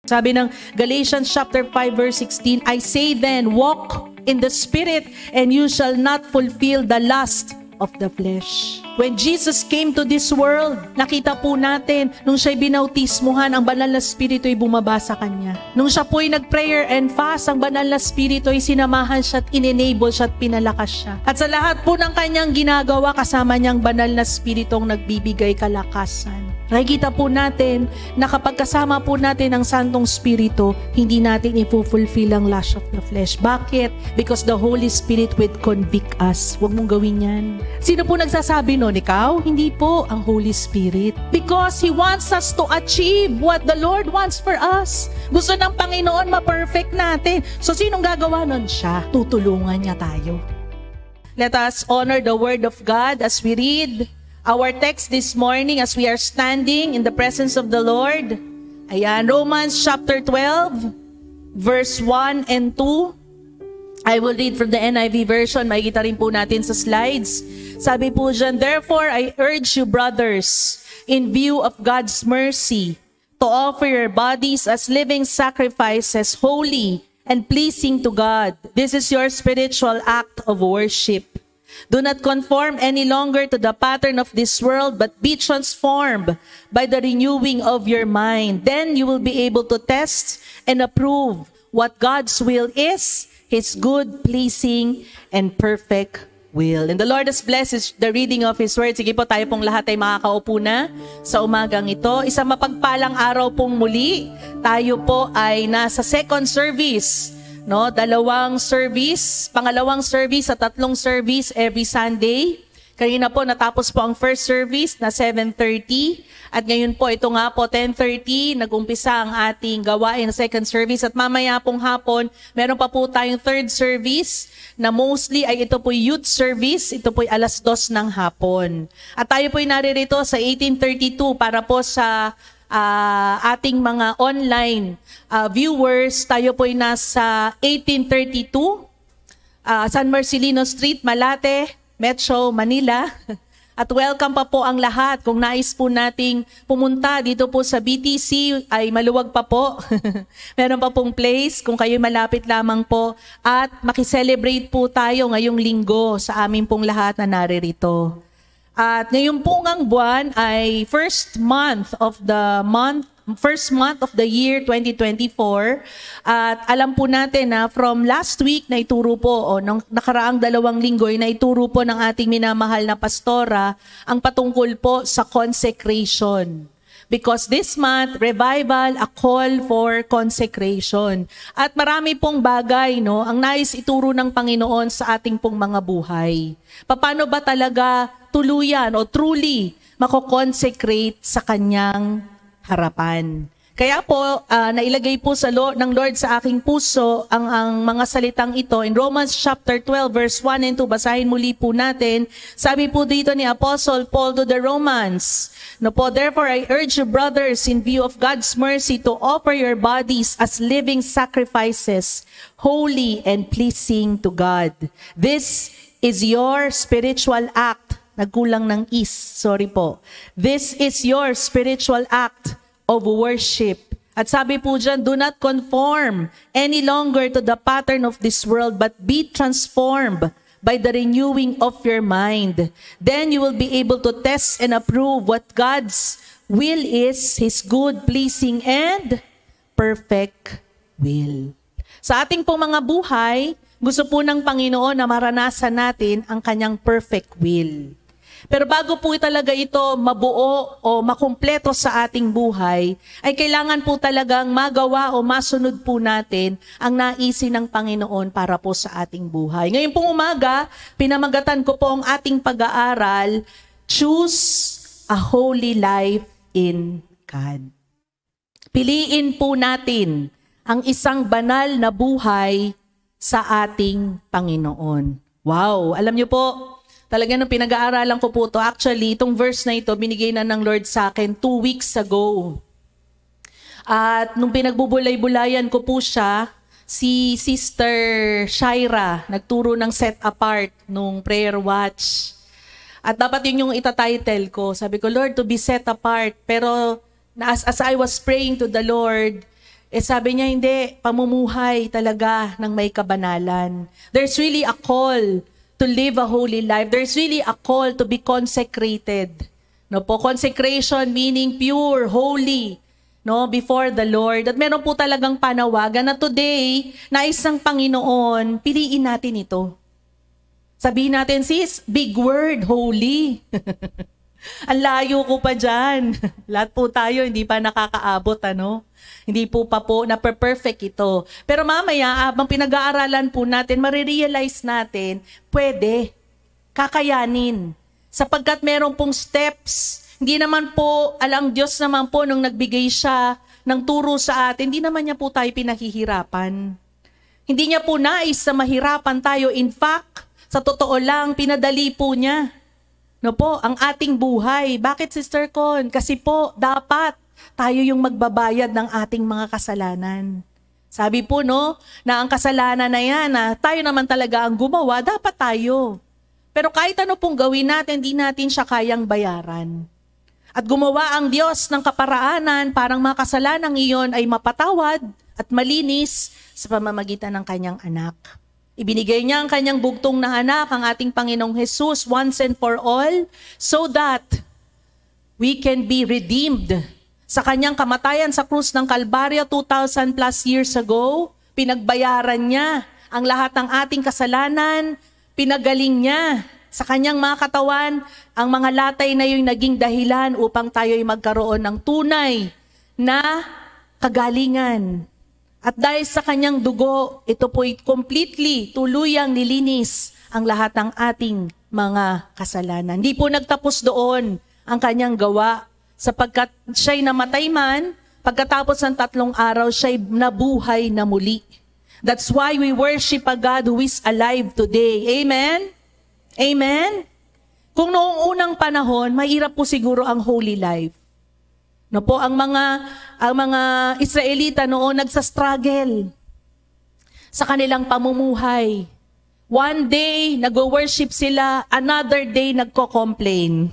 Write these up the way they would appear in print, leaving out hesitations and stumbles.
Sabi ng Galatians chapter 5 verse 16, I say then, walk in the Spirit, and you shall not fulfill the lust of the flesh. When Jesus came to this world, nakita po natin, nung siya'y binautismuhan, ang banal na Espiritu ay bumaba sa kanya. Nung siya po'y nag-prayer and fast, ang banal na Espiritu ay sinamahan siya at in-enable siya at pinalakas siya. At sa lahat po ng kanyang ginagawa, kasama niyang banal na Espiritu ang nagbibigay kalakasan. Nakikita po natin na kapag kasama po natin ang Santong Espiritu, hindi natin i-fulfill ang lust of the flesh. Bakit? Because the Holy Spirit will convict us. Huwag mong gawin yan. Sino po nagsasabi nun? Ikaw? Hindi po, ang Holy Spirit. Because He wants us to achieve what the Lord wants for us. Gusto ng Panginoon ma-perfect natin. So sinong gagawa nun? Siya. Tutulungan niya tayo. Let us honor the Word of God as we read our text this morning as we are standing in the presence of the Lord. Ayan, Romans chapter 12, verse 1 and 2. I will read from the NIV version. Makikita rin po natin sa slides. Sabi po dyan, therefore I urge you, brothers, in view of God's mercy, to offer your bodies as living sacrifices, holy and pleasing to God. This is your spiritual act of worship. Do not conform any longer to the pattern of this world, but be transformed by the renewing of your mind. Then you will be able to test and approve what God's will is, His good, pleasing, and perfect will. And the Lord has blessed the reading of His word. Sige po, tayo pong lahat ay makakaupo na sa umagang ito. Isang mapagpalang araw pong muli. Tayo po ay nasa second service. No, dalawang service, pangalawang service at tatlong service every Sunday. Kanina po natapos po ang first service na 7:30 at ngayon po ito nga po 10:30 nag-umpisa ang ating gawain sa second service at mamaya pong hapon meron pa po tayong third service na mostly ay ito po youth service, ito po ay 2:00 ng hapon. At tayo po ay naririto sa 1832 para po sa ating mga online viewers. Tayo po ay nasa 1832 San Marcelino Street, Malate, Metro Manila. At welcome pa po ang lahat. Kung nais po nating pumunta dito po sa BTC ay maluwag pa po. Meron pa pong place kung kayo malapit lamang po. At makiselebrate po tayo ngayong linggo sa amin pong lahat na naririto. At ngayong pungang buwan ay first month of the year 2024. At alam po natin na from last week na ituro po, nang nakaraang 2 linggo na ituro po ng ating minamahal na pastora ang patungkol po sa consecration. Because this month, revival, a call for consecration. At marami pong bagay, no, ang nais ituro ng Panginoon sa ating pong mga buhay. Paano ba talaga tuluyan o truly mako-consecrate sa kanyang harapan? Kaya po, nailagay po ng Lord sa aking puso ang mga salitang ito. In Romans chapter 12, verse 1 and 2, basahin muli po natin. Sabi po dito ni Apostle Paul to the Romans, no po, therefore I urge you, brothers, in view of God's mercy, to offer your bodies as living sacrifices, holy and pleasing to God. This is your spiritual act. Nagkulang ng is, sorry po. This is your spiritual act of worship. At sabi po dyan, do not conform any longer to the pattern of this world, but be transformed by the renewing of your mind. Then you will be able to test and approve what God's will is, His good, pleasing, and perfect will. Sa ating pong mga buhay, gusto po ng Panginoon na maranasan natin ang kanyang perfect will. Pero bago po talaga ito mabuo o makumpleto sa ating buhay, ay kailangan po talagang magawa o masunod po natin ang naisin ng Panginoon para po sa ating buhay. Ngayon pong umaga, pinamagatan ko po ang ating pag-aaral, Choose a Holy Life in God. Piliin po natin ang isang banal na buhay sa ating Panginoon. Wow! Alam niyo po, talaga nung pinag-aaralan ko po to, actually, itong verse na ito, binigay na ng Lord sa akin 2 weeks ago. At nung pinagbubulay-bulayan ko po siya, si Sister Shaira, nagturo ng set apart nung prayer watch. At dapat yun yung itatitle ko. Sabi ko, Lord, to be set apart. Pero as I was praying to the Lord, Sabi niya, hindi, pamumuhay talaga ng may kabanalan. There's really a call to live a holy life. There's really a call to be consecrated. No po, consecration meaning pure, holy, no, before the Lord. At meron po talagang panawagan na today, nais ng Panginoon, piliin natin ito. Sabihin natin, sis, big word, holy. Ang layo ko pa dyan. Lahat po tayo, hindi pa nakakaabot, ano? Hindi po pa po na-perfect ito. Pero mamaya, habang pinag-aaralan po natin, marirealize natin, pwede, kakayanin. Sapagkat meron pong steps. Hindi naman po, alang Diyos naman po, nung nagbigay siya ng turo sa atin, hindi naman niya po tayo pinahihirapan. Hindi niya po nais na mahirapan tayo. In fact, sa totoo lang, pinadali po niya. No po, ang ating buhay. Bakit, Sister Con? Kasi po, dapat tayo yung magbabayad ng ating mga kasalanan. Sabi po, no, na ang kasalanan na yan, tayo naman talaga ang gumawa, dapat tayo. Pero kahit ano pong gawin natin, di natin siya kayang bayaran. At gumawa ang Diyos ng kaparaanan, parang mga kasalanang iyon ay mapatawad at malinis sa pamamagitan ng kanyang anak. Ibinigay niya ang kanyang bugtong na anak, ang ating Panginoong Jesus, once and for all, so that we can be redeemed. Sa kanyang kamatayan sa krus ng Kalbaryo 2,000 plus years ago, pinagbayaran niya ang lahat ng ating kasalanan, pinagaling niya sa kanyang mga katawan, ang mga latay na yung naging dahilan upang tayo ay magkaroon ng tunay na kagalingan. At dahil sa kanyang dugo, ito po'y completely, tuluyang nilinis ang lahat ng ating mga kasalanan. Hindi po nagtapos doon ang kanyang gawa, sapagkat siya'y namatay man, pagkatapos ng 3 araw, siya'y nabuhay na muli. That's why we worship a God who is alive today. Amen? Amen? Kung noong unang panahon, mahirap po siguro ang holy life. No po, ang mga Israelita noon nagsa-struggle sa kanilang pamumuhay. One day, nag-worship sila, another day, nagko-complain.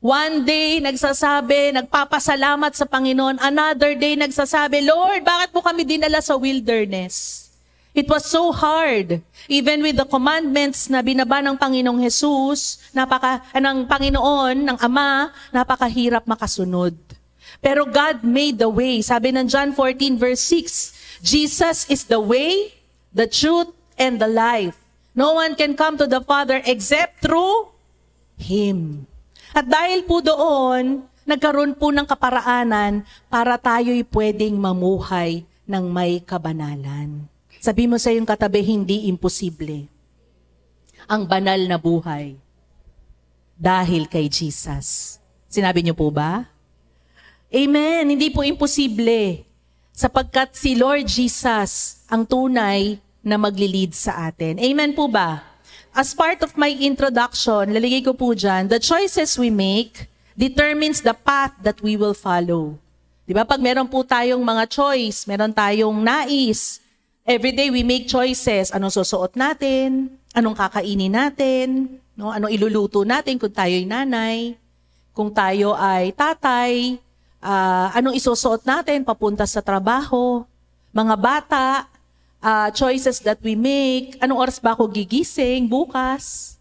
One day, nagsasabi, nagpapasalamat sa Panginoon, another day, nagsasabi, Lord, bakit mo kami dinala sa wilderness? It was so hard. Even with the commandments na binaba ng Panginoong Jesus, ng Panginoon, ng Ama, napakahirap makasunod. Pero God made the way. Sabi ng John 14 verse 6, Jesus is the way, the truth, and the life. No one can come to the Father except through Him. At dahil po doon, nagkaroon po ng kaparaanan para tayo'y pwedeng mamuhay ng may kabanalan. Sabi mo sa iyong katabi, hindi imposible ang banal na buhay dahil kay Jesus. Sinabi niyo po ba? Amen. Hindi po imposible sapagkat si Lord Jesus ang tunay na maglilid sa atin. Amen po ba? As part of my introduction, lalagay ko po dyan, the choices we make determines the path that we will follow. Diba? Pag meron po tayong mga choice, meron tayong nais, every day we make choices. Anong susuot natin? Anong kakainin natin? No? Anong iluluto natin kung tayo'y nanay? Kung tayo ay tatay? Anong isusuot natin papunta sa trabaho? Mga bata, choices that we make. Anong oras ba ako gigising bukas?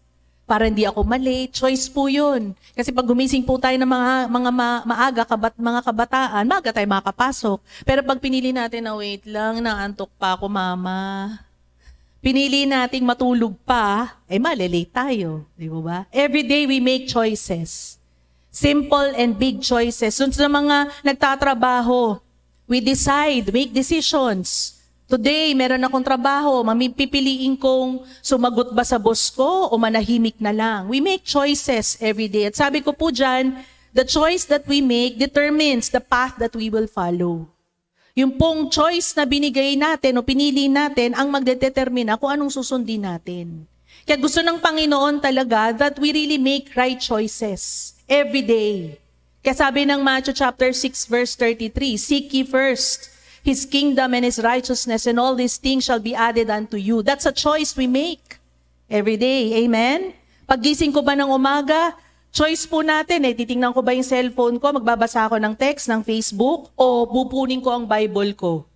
Para hindi ako malate. Choice po yun. Kasi pag gumising po tayo ng mga kabataan, maaga tayo makakapasok. Pero pag pinili natin na wait lang, naantok pa ako mama. Pinili nating matulog pa, malilate tayo. Di ba? Every day we make choices. Simple and big choices. So sa mga nagtatrabaho, we decide, make decisions. Today, meron akong trabaho, pipiliin kong sumagot ba sa boss ko o manahimik na lang. We make choices every day. At sabi ko po dyan, the choice that we make determines the path that we will follow. Yung pong choice na binigay natin o pinili natin ang magdedetermina kung anong susundin natin. Kaya gusto ng Panginoon talaga that we really make right choices every day. Kaya sabi ng Matthew chapter 6 verse 33, seek ye first His kingdom and His righteousness, and all these things shall be added unto you. That's a choice we make every day. Amen? Paggising ko ba ng umaga, Choice po natin titingnan ko ba yung cellphone ko, magbabasa ako ng text, ng Facebook, o bupunin ko ang Bible ko.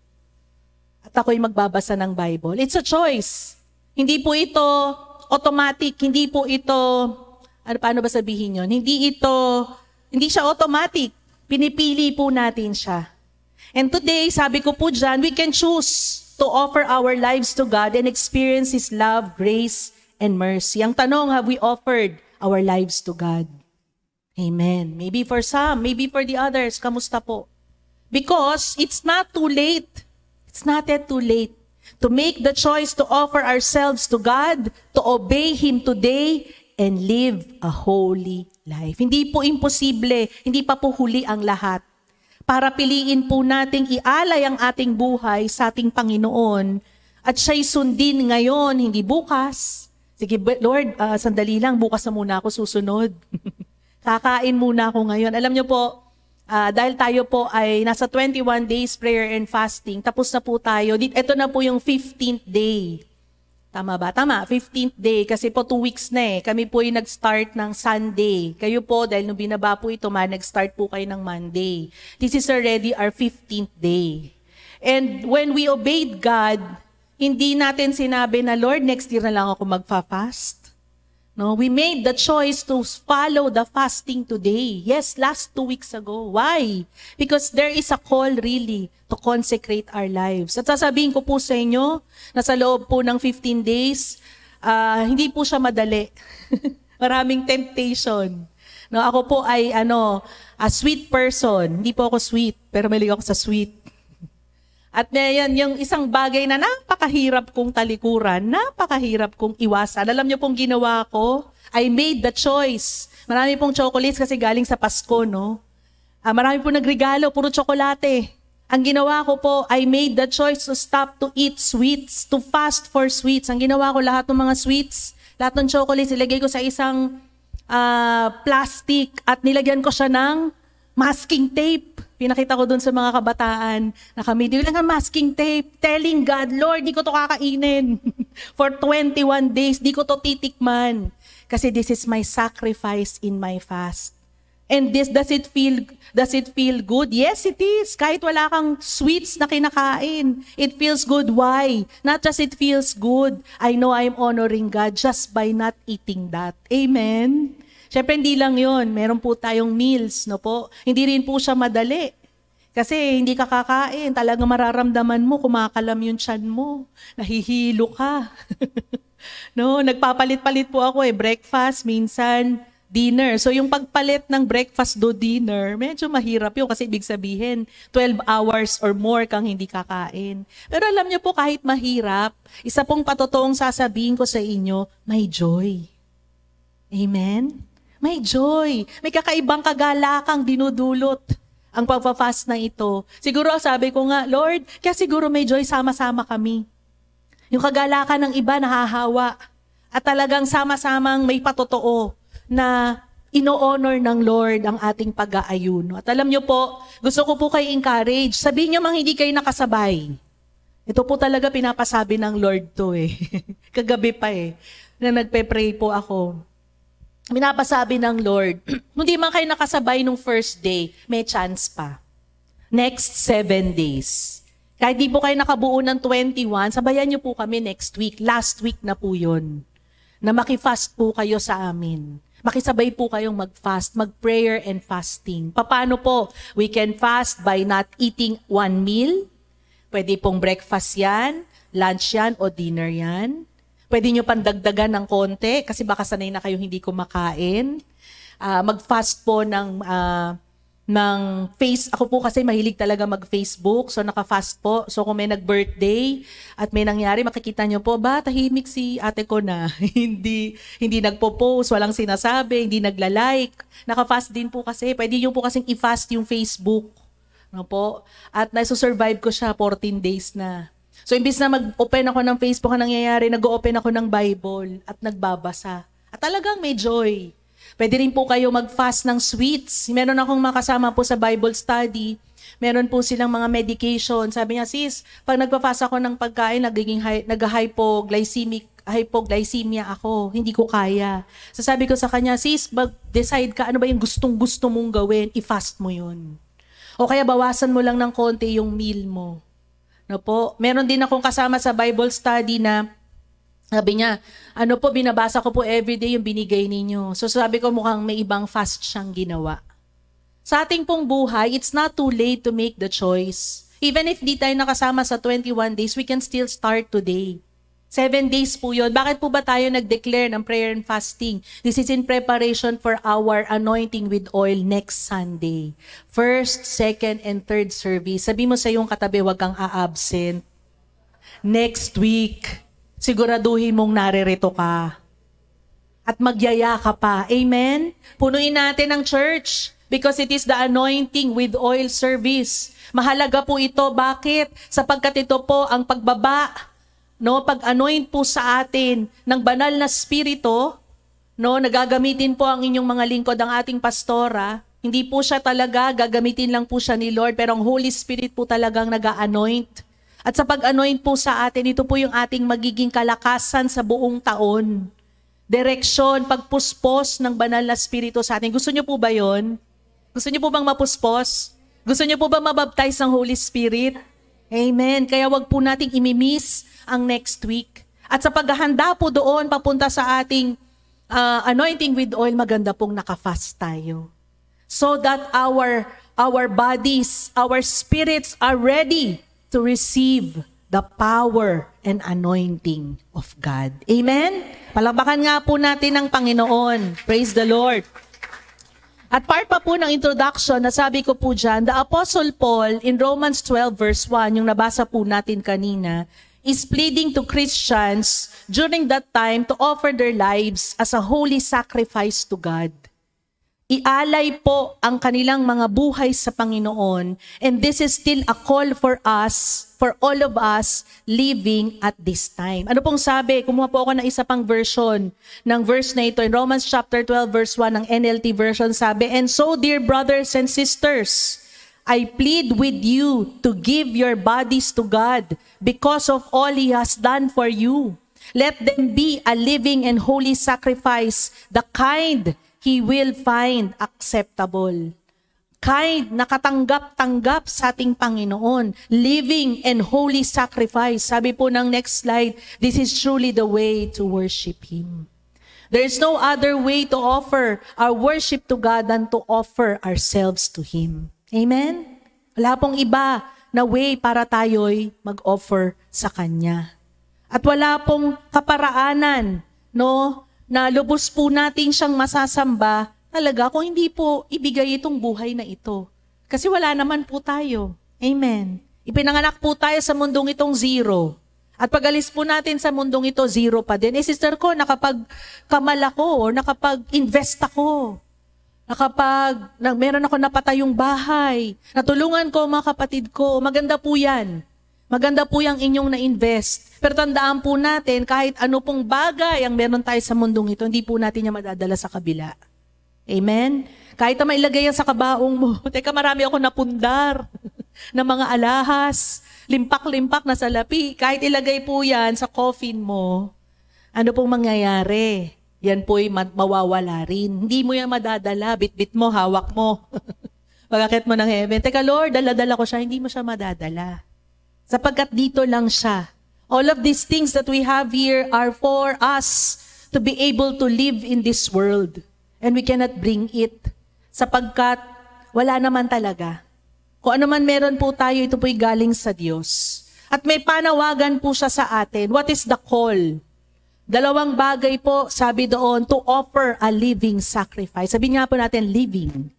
At ako'y magbabasa ng Bible. It's a choice. Hindi po ito automatic, hindi po ito, paano ba sabihin yun? Hindi siya automatic. Pinipili po natin siya. And today, sabi ko po dyan, we can choose to offer our lives to God and experience His love, grace, and mercy. Ang tanong, have we offered our lives to God? Amen. Maybe for some, maybe for the others, kamusta po? Because it's not too late. It's not yet too late to make the choice to offer ourselves to God, to obey Him today, and live a holy life. Hindi po imposible, hindi pa po huli ang lahat. Para piliin po nating ialay ang ating buhay sa ating Panginoon at siya'y sundin ngayon, hindi bukas. Sige, Lord, sandali lang, bukas na muna ako susunod. Kakain muna ako ngayon. Alam niyo po, dahil tayo po ay nasa 21 days prayer and fasting, tapos na po tayo. Ito na po yung 15th day. Tama ba? Tama, 15th day. Kasi po 2 weeks na Kami po yung nag-start ng Sunday. Kayo po, dahil nung binaba po ito, nag-start po kayo ng Monday. This is already our 15th day. And when we obeyed God, hindi natin sinabi na, Lord, next year na lang ako magfa-fast. No, we made the choice to follow the fasting today. Yes, last 2 weeks ago. Why? Because there is a call really to consecrate our lives. At sasabihin ko po sa inyo, na sa loob po ng 15 days, hindi po siya madali. Maraming temptation. No, ako po ay a sweet person. Hindi po ako sweet, pero mahilig ako sa sweet. At ngayon, yung isang bagay na napakahirap kong talikuran, napakahirap kong iwasan. Alam niyo pong ginawa ko? I made the choice. Marami pong chocolates kasi galing sa Pasko, no? Marami pong nagregalo, puro tsokolate. Ang ginawa ko po, I made the choice to stop to eat sweets, to fast for sweets. Ang ginawa ko, lahat ng mga sweets, lahat ng chocolates, ilagay ko sa isang plastic at nilagyan ko siya ng masking tape. Pinakita ko dun sa mga kabataan na kami, di lang ang masking tape, telling God, Lord, di ko to kakainin. For 21 days, di ko to titikman. Kasi this is my sacrifice in my fast. And does it feel good? Yes, it is. Kahit wala kang sweets na kinakain, it feels good. Why? Not just it feels good. I know I'm honoring God just by not eating that. Amen? Siyempre, hindi lang yun. Meron po tayong meals, no po? Hindi rin po siya madali. Kasi hindi ka kakain. Talagang mararamdaman mo, kumakalam yung tiyan mo. Nahihilo ka. No, nagpapalit-palit po ako breakfast, minsan dinner. So yung pagpalit ng breakfast do dinner, medyo mahirap yun kasi ibig sabihin 12 hours or more kang hindi kakain. Pero alam niyo po, kahit mahirap, isa pong patotoong sasabihin ko sa inyo, may joy. Amen? May joy. May kakaibang kagalakang dinudulot ang pagpa-fast na ito. Siguro sabi ko nga, Lord, kaya siguro may joy, sama-sama kami. Yung kagalakan ng iba nahahawa. At talagang sama-samang may patotoo na ino-honor ng Lord ang ating pag-aayuno. At alam nyo po, gusto ko po kayo encourage. Sabihin nyo mang hindi kayo nakasabay. Ito po talaga pinapasabi ng Lord to Kagabi pa na nagpe-pray po ako. Pinapasabi ng Lord, hindi man kayo nakasabay nung first day, may chance pa. Next 7 days. Kahit di po kayo nakabuo ng 21, sabayan niyo po kami next week. Last week na po yun. Na makifast po kayo sa amin. Makisabay po kayong mag-fast, mag-prayer and fasting. Paano po? We can fast by not eating one meal. Pwede pong breakfast yan, lunch yan, o dinner yan. Pwede nyo pandagdagan ng konti kasi baka sanay na kayo hindi kumakain. Mag-fast po ng Ako po kasi mahilig talaga mag-Facebook, so naka-fast po. So kung may nag-birthday at may nangyari, makikita nyo po, tahimik si ate ko na. hindi nagpo-post, walang sinasabi, hindi nagla-like. Naka-fast din po kasi. Pwede nyo po kasing i-fast yung Facebook. No po? At nasa-survive ko siya 14 days na. So, imbis na mag-open ako ng Facebook, ang nangyayari, nag-open ako ng Bible at nagbabasa. At talagang may joy. Pwede rin po kayo mag-fast ng sweets. Meron akong makasama po sa Bible study. Meron po silang mga medication. Sabi niya, sis, pag nagpa-fast ako ng pagkain, nag-hypoglycemic hypoglycemia ako, hindi ko kaya. So sabi ko sa kanya, sis, decide ka, ano ba yung gustong-gusto mong gawin, i-fast mo yun. O kaya bawasan mo lang ng konti yung meal mo. No po? Meron din akong kasama sa Bible study na sabi niya, binabasa ko po everyday yung binigay ninyo. So sabi ko mukhang may ibang fast siyang ginawa. Sa ating pong buhay, it's not too late to make the choice. Even if di tayo nakasama sa 21 days, we can still start today. 7 days po yun. Bakit po ba tayo nag-declare ng prayer and fasting? This is in preparation for our anointing with oil next Sunday. First, second, and third service. Sabi mo sa iyong katabi, huwag kang a-absent. Next week, siguraduhin mong naririto ka. At magyaya ka pa. Amen? Punuin natin ang church because it is the anointing with oil service. Mahalaga po ito. Bakit? Sapagkat ito po ang pagbaba, pag-anoint po sa atin ng banal na spirito, nagagamitin po ang inyong mga lingkod, ang ating pastora. Hindi po siya talaga, gagamitin lang po siya ni Lord, pero ang Holy Spirit po talagang nag-anoint. At sa pag-anoint po sa atin, ito po yung ating magiging kalakasan sa buong taon. Direksyon, pagpuspos ng banal na spirito sa atin. Gusto niyo po ba yon? Gusto niyo po bang mapuspos? Gusto niyo po ba mabaptize ng Holy Spirit? Amen. Kaya wag po nating imimiss ang next week. At sa paghahanda po doon, papunta sa ating anointing with oil, maganda pong nakafast tayo. So that our bodies, our spirits are ready to receive the power and anointing of God. Amen? Palakpakan nga po natin ang Panginoon. Praise the Lord. At part pa po ng introduction, nasabi ko po dyan, the Apostle Paul in Romans 12 verse 1, yung nabasa po natin kanina, is pleading to Christians during that time to offer their lives as a holy sacrifice to God. Ialay po ang kanilang mga buhay sa Panginoon, and this is still a call for us, for all of us living at this time. Ano pong sabi? Kumuha po ako ng isa pang version ng verse na ito. In Romans chapter 12 verse 1 ng NLT version sabi, and so dear brothers and sisters, I plead with you to give your bodies to God because of all He has done for you. Let them be a living and holy sacrifice, the kind He will find acceptable. Kind, nakatanggap-tanggap sa ating Panginoon. Living and holy sacrifice. Sabi po ng next slide, this is truly the way to worship Him. There is no other way to offer our worship to God than to offer ourselves to Him. Amen? Wala pong iba na way para tayo'y mag-offer sa Kanya. At wala pong kaparaanan, na lubos po natin siyang masasamba talaga kung hindi po ibigay itong buhay na ito. Kasi wala naman po tayo. Amen? Ipinanganak po tayo sa mundong itong zero. At pag alis po natin sa mundong ito, zero pa din. Sister ko, nakapag-kamal ako o nakapag-invest ako. Meron ako napatayong bahay. Natulungan ko mga kapatid ko. Maganda po yan. Maganda po yung inyong na-invest. Pero tandaan po natin, kahit ano pong bagay ang meron tayo sa mundong ito, hindi po natin niya madadala sa kabila. Amen? Kahit na mailagay yan sa kabaong mo. Teka, marami ako napundar ng mga alahas. Limpak-limpak na salapi. Kahit ilagay po yan sa coffin mo, ano pong mangyayari? Yan po'y mawawala rin. Hindi mo yan madadala. Bit-bit mo, hawak mo. Pagkakit mo ng heaven. Teka Lord, dala-dala ko siya. Hindi mo siya madadala. Sapagkat dito lang siya. All of these things that we have here are for us to be able to live in this world. And we cannot bring it. Sapagkat wala naman talaga. Kung ano man meron po tayo, ito po'y galing sa Diyos. At may panawagan po siya sa atin. What is the call? Dalawang bagay po, sabi doon, to offer a living sacrifice. Sabi nga po natin, living.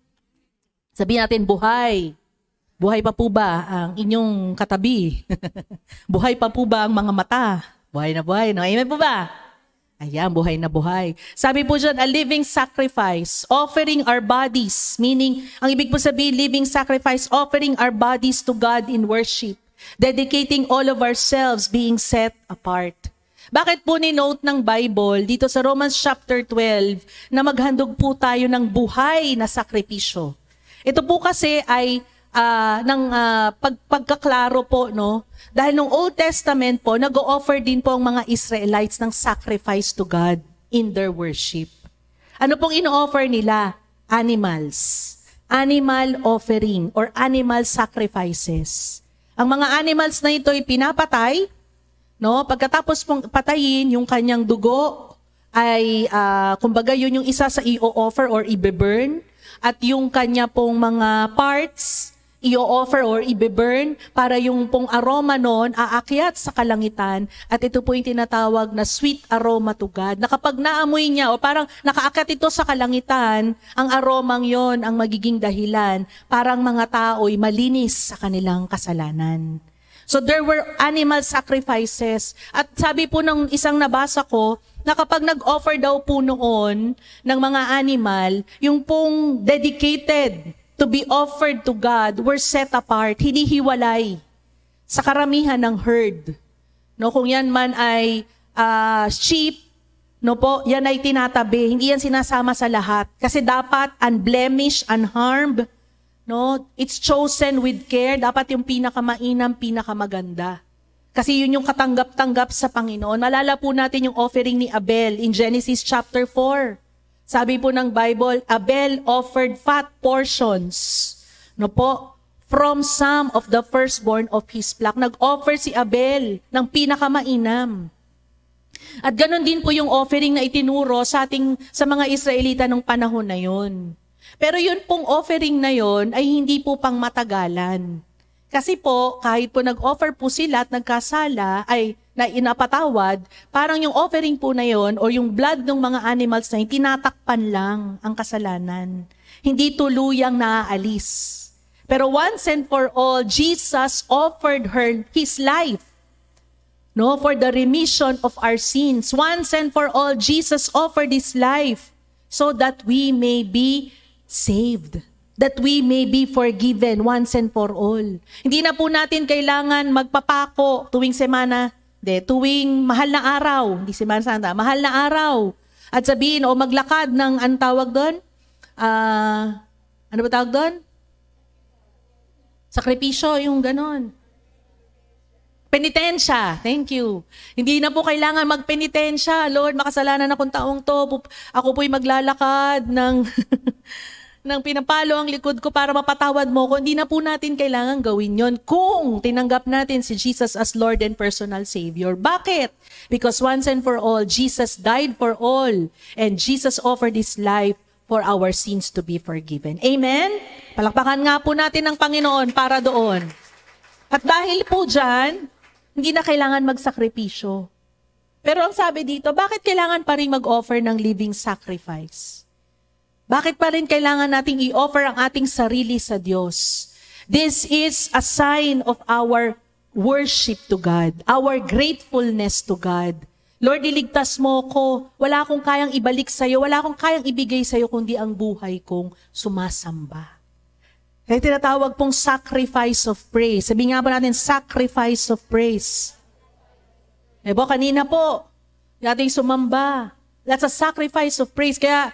Sabi natin, buhay. Buhay pa po ba ang inyong katabi? Buhay pa po ba ang mga mata? Buhay na buhay, no? Amen po ba? Ayan, buhay na buhay. Sabi po dyan, a living sacrifice, offering our bodies, meaning, ang ibig po sabihin, living sacrifice, offering our bodies to God in worship, dedicating all of ourselves, being set apart. Bakit po ni-note ng Bible dito sa Romans chapter 12 na maghandog po tayo ng buhay na sakripisyo? Ito po kasi ay pagkaklaro po, no? Dahil nung Old Testament po, nag-o-offer din po ang mga Israelites ng sacrifice to God in their worship. Ano pong ino-offer nila? Animals. Animal offering or animal sacrifices. Ang mga animals na ito ay pinapatay, no? Pagkatapos pong patayin, yung kanyang dugo ay, kumbaga yun yung isa sa i-offer or i-burn. At yung kanya pong mga parts, i-offer or i-burn para yung pong aroma nun aakyat sa kalangitan at ito po yung tinatawag na sweet aroma to God. Na kapag naamoy niya o parang nakaakyat ito sa kalangitan, ang aromang yon ang magiging dahilan parang mga tao'y malinis sa kanilang kasalanan. So there were animal sacrifices. At sabi po ng isang nabasa ko, na kapag nag-offer daw po noon ng mga animal, yung pong dedicated to be offered to God were set apart, hindi hiwalay sa karamihan ng herd. No, kung yan man ay sheep, no po, yan ay tinatabi, hindi yan sinasama sa lahat. Kasi dapat unblemished, unharmed, no? It's chosen with care, dapat yung pinakamainam, pinakamaganda. Kasi yun yung katanggap-tanggap sa Panginoon. Malala po natin yung offering ni Abel in Genesis chapter 4. Sabi po ng Bible, Abel offered fat portions, no po, from some of the firstborn of his flock. Nag-offer si Abel ng pinakamainam. At ganun din po yung offering na itinuro sa mga Israelita nung panahon na yun. Pero yun pong offering na yun ay hindi po pang matagalan. Kasi po, kahit po nag-offer po sila at nagkasala, ay na inapatawad, parang yung offering po na yon o yung blood ng mga animals na yun, tinatakpan lang ang kasalanan. Hindi tuluyang naaalis. Pero once and for all, Jesus offered her His life, no, for the remission of our sins. Once and for all, Jesus offered His life so that we may be saved. That we may be forgiven once and for all. Hindi na po natin kailangan magpapako tuwing semana. Tuwing mahal na araw, hindi Semana Santa, mahal na araw. At sabihin, o maglakad ng, anong tawag doon? Ano ba tawag doon? Sakripisyo, yung ganon. Penitensya, thank you. Hindi na po kailangan magpenitensya. Lord, makasalanan akong taong to. Ako po'y maglalakad ng... nang pinapalo ang likod ko para mapatawad mo ko, hindi na po natin kailangan gawin yon kung tinanggap natin si Jesus as Lord and personal Savior. Bakit? Because once and for all, Jesus died for all and Jesus offered His life for our sins to be forgiven. Amen? Palakpakan nga po natin ang Panginoon para doon. At dahil po dyan, hindi na kailangan magsakripisyo. Pero ang sabi dito, bakit kailangan pa rin mag-offer ng living sacrifice? Bakit pa rin kailangan nating i-offer ang ating sarili sa Diyos? This is a sign of our worship to God, our gratefulness to God. Lord, iligtas mo ko. Wala akong kayang ibalik sa'yo, wala akong kayang ibigay sa'yo kundi ang buhay kong sumasamba. Kaya tinatawag pong sacrifice of praise. Sabi nga po natin, sacrifice of praise. Kanina po, nating sumamba. That's a sacrifice of praise. Kaya,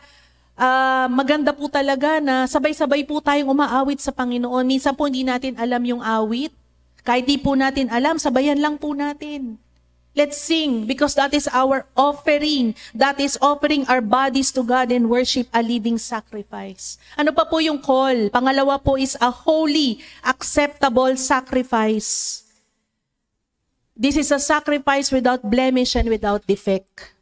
maganda po talaga na sabay-sabay po tayong umaawit sa Panginoon. Minsan po hindi natin alam yung awit. Kahit di po natin alam, sabayan lang po natin. Let's sing because that is our offering. That is offering our bodies to God and worship a living sacrifice. Ano pa po yung call? Pangalawa po is a holy, acceptable sacrifice. This is a sacrifice without blemish and without defect.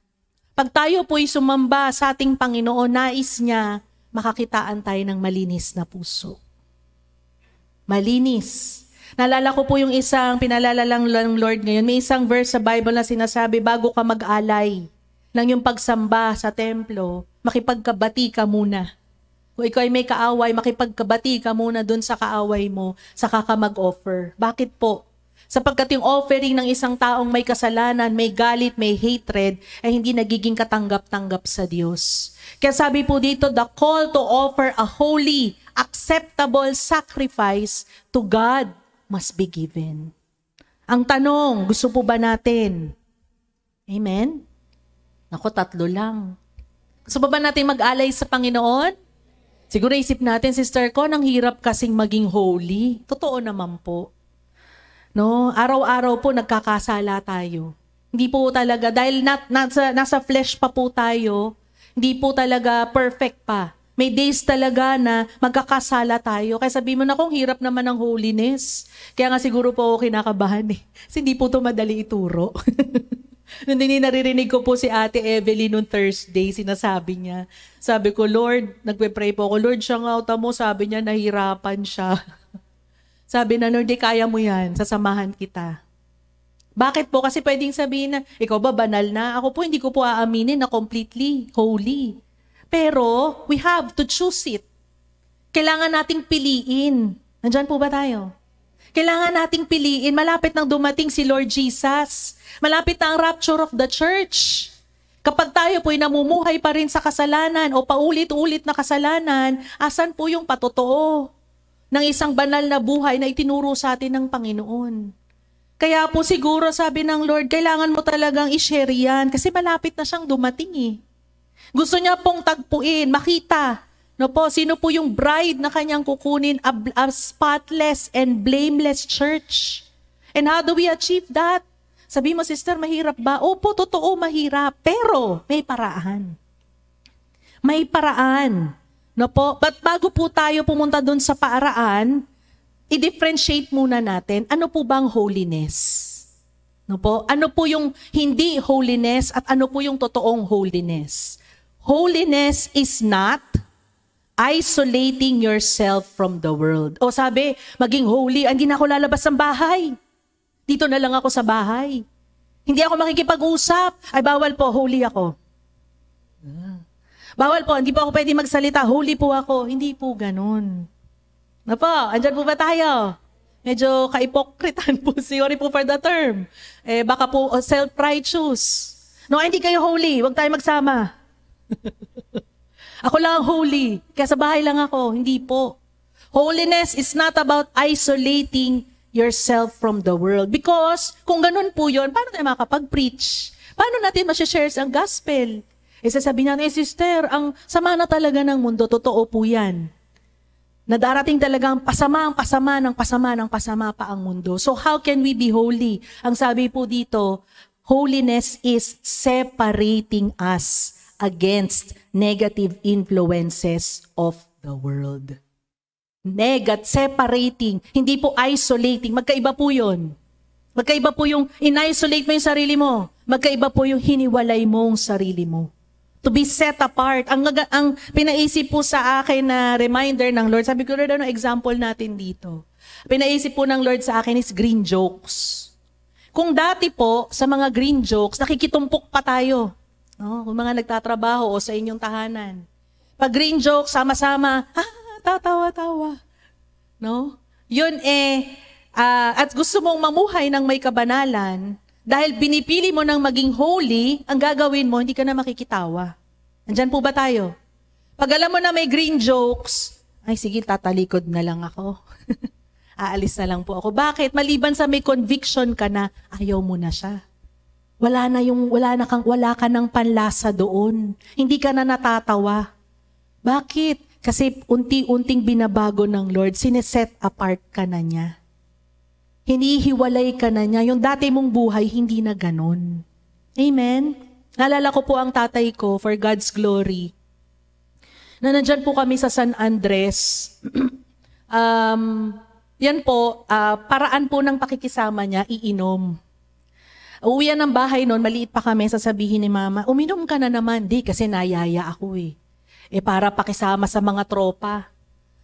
Pag tayo po'y sumamba sa ating Panginoon, nais niya, makakitaan tayo ng malinis na puso. Malinis. Naalala ko po yung isang, pinalala lang ng Lord ngayon, may isang verse sa Bible na sinasabi, bago ka mag-alay ng yung pagsamba sa templo, makipagkabati ka muna. Kung ikaw ay may kaaway, makipagkabati ka muna dun sa kaaway mo, saka ka mag-offer. Bakit po? Sapagkat yung offering ng isang taong may kasalanan, may galit, may hatred, ay hindi nagiging katanggap-tanggap sa Diyos. Kaya sabi po dito, the call to offer a holy, acceptable sacrifice to God must be given. Ang tanong, gusto po ba natin? Amen? Naku, 3 lang. Gusto pa ba natin mag-alay sa Panginoon? Siguro isip natin, Sister Con, ang hirap kasing maging holy. Totoo naman po. No? Araw-araw po nagkakasala tayo. Hindi po talaga, dahil nasa flesh pa po tayo, hindi po talaga perfect pa. May days talaga na magkakasala tayo. Kaya sabi mo na kung hirap naman ng holiness. Kaya nga siguro po ako kinakabahan eh. Kasi hindi po ito madali ituro. Nung naririnig ko po si Ate Evelyn noong Thursday, sinasabi niya. Sabi ko, Lord, nagpe-pray po ako, Lord, siya nga mo, sabi niya, nahirapan siya. Sabi na, Lord, di kaya mo yan, sasamahan kita. Bakit po? Kasi pwedeng sabihin na, ikaw ba banal na? Ako po, hindi ko po aaminin na completely holy. Pero, we have to choose it. Kailangan nating piliin. Nandyan po ba tayo? Kailangan nating piliin. Malapit nang dumating si Lord Jesus. Malapit na ang rapture of the church. Kapag tayo po'y namumuhay pa rin sa kasalanan o paulit-ulit na kasalanan, asan po yung patotoo ng isang banal na buhay na itinuro sa atin ng Panginoon? Kaya po siguro sabi ng Lord, kailangan mo talagang i-share yan kasi malapit na siyang dumating eh. Gusto niya pong tagpuin, makita. No po, sino po yung bride na kanyang kukunin, a spotless and blameless church? And how do we achieve that? Sabi mo, sister, mahirap ba? Opo, totoo, mahirap. Pero may paraan. May paraan. No po? But bago po tayo pumunta doon sa paraan, i-differentiate muna natin, ano po bang holiness? No po? Ano po yung hindi holiness at ano po yung totoong holiness? Holiness is not isolating yourself from the world. O sabi, maging holy, hindi na ako lalabas ng bahay. Dito na lang ako sa bahay. Hindi ako makikipag-usap. Ay, bawal po, holy ako. Bawal po, hindi po ako pwede magsalita. Holy po ako. Hindi po ganun. Na po, andyan po ba tayo? Medyo kaipokritan po. Sorry po for the term. Baka po self-righteous. No, hindi kayo holy. Huwag tayo magsama. Ako lang holy. Kaya sa bahay lang ako. Hindi po. Holiness is not about isolating yourself from the world. Because kung ganun po yun, paano tayo makakapag-preach? Paano natin ma-share ang gospel? Sasabihin natin, sister, ang sama na talaga ng mundo. Totoo po yan. Nadarating talagang pasama pa ang mundo. So how can we be holy? Ang sabi po dito, holiness is separating us against negative influences of the world. Separating, hindi po isolating. Magkaiba po yun. Magkaiba po yung in-isolate mo yung sarili mo. Magkaiba po yung hiniwalay mong sarili mo. To be set apart. Ang pinaisip po sa akin na reminder ng Lord, sabi ko, Lord, ano example natin dito? Pinaisip po ng Lord sa akin is green jokes. Kung dati po, sa mga green jokes, nakikitumpok pa tayo. No? Kung mga nagtatrabaho o sa inyong tahanan. Pag green jokes, sama-sama, tatawa-tawa. No? Yun at gusto mong mamuhay ng may kabanalan, dahil binipili mo ng maging holy, ang gagawin mo, hindi ka na makikitawa. Nandyan po ba tayo? Pag alam mo na may green jokes, ay sige, tatalikod na lang ako. Aalis na lang po ako. Bakit? Maliban sa may conviction ka na, ayaw mo na siya. Wala ka ng panlasa doon. Hindi ka na natatawa. Bakit? Kasi unti-unting binabago ng Lord, sineset apart ka na niya. Hinihiwalay ka na niya. Yung dati mong buhay, hindi na ganun. Amen? Naalala ko po ang tatay ko, for God's glory, na nandyan po kami sa San Andres. Yan po, paraan po ng pakikisama niya, iinom. Uwian ng bahay noon, maliit pa kami, sasabihin ni mama, uminom ka na naman. Di, kasi nayaya ako eh. Para pakisama sa mga tropa.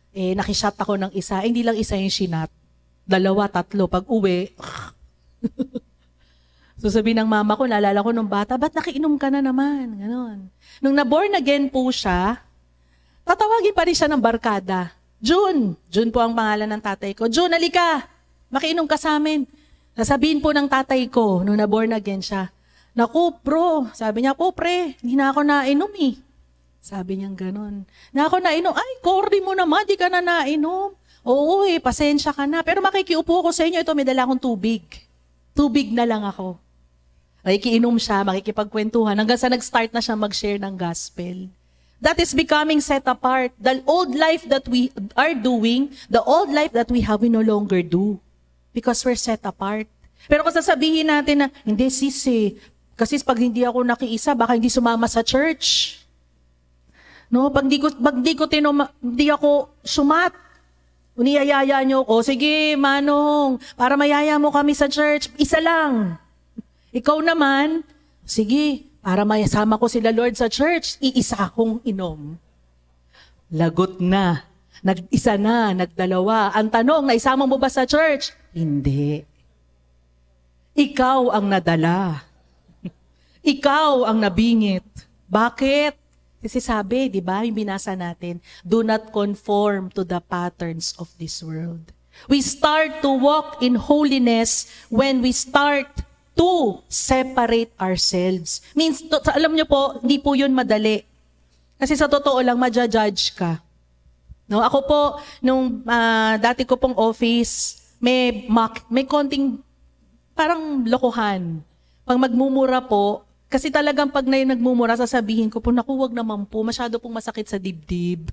Nakishot ako ng isa. Hindi lang isa yung shinat. 2, 3. Pag uwi, so sabi ng mama ko, naalala ko nung bata, ba't nakiinom ka na naman? Ganon. Nung na-born again po siya, tatawagin pa rin siya ng barkada. June po ang pangalan ng tatay ko. June, halika, makiinom ka sa amin. Nasabihin po ng tatay ko, nung na-born again siya, naku, bro, sabi niya, pre, hindi na ako nainom eh. Sabi niya ganon. Na ako nainom, ay, corny mo naman, di ka na nainom. Oo pasensya ka na. Pero makikiupo ko sa inyo, ito may dala akong tubig. Tubig na lang ako. Makikiinom siya, makikipagkwentuhan, hanggang sa nag-start na siya mag-share ng gospel. That is becoming set apart. The old life that we are doing, the old life that we have, we no longer do. Because we're set apart. Pero kung sasabihin natin na, hindi sis kasi pag hindi ako nakiisa, baka hindi sumama sa church. No, pag hindi ako sumat, uniyayaya nyo ko, sige manong, para mayaya mo kami sa church, isa lang. Ikaw naman, sige, para mayasama ko sila Lord sa church, iisa akong inom. Lagot na. Nag-isa na, nagdalawa. Ang tanong, naisama mo ba sa church? Hindi. Ikaw ang nadala. Ikaw ang nabingit. Bakit? Kasi sabi, di ba, yung binasa natin, do not conform to the patterns of this world. We start to walk in holiness when we start to separate ourselves. Means, alam nyo po, hindi po yun madali. Kasi sa totoo lang, madja-judge ka. No, ako po, nung dati ko pong office, may konting parang lokohan. Pag magmumura po, kasi talagang pag nagmumura, sasabihin ko po, naku, wag naman po, masyado pong masakit sa dibdib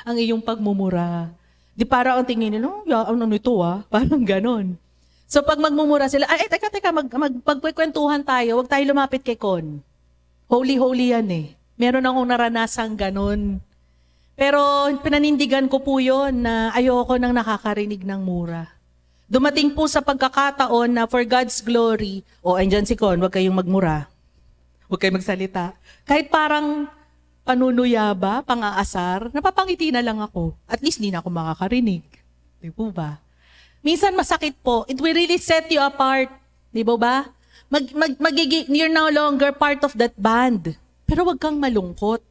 ang iyong pagmumura. Di para ang tingin nila, ano ito parang ganon. So pag magmumura sila, teka, pagkwentuhan tayo, wag tayo lumapit kay Con. Holy yan eh. Meron akong naranasang ganon. Pero pinanindigan ko po yun na ayoko nang nakakarinig ng mura. Dumating po sa pagkakataon na for God's glory, andyan si Con, wag kayong magmura. Wag kayong magsalita. Kahit parang panunuyaba, pang-aasar, napapangiti na lang ako. At least di na ako makakarinig. Di po ba? Minsan masakit po. It will really set you apart. Di ba? You're no longer part of that band. Pero wag kang malungkot.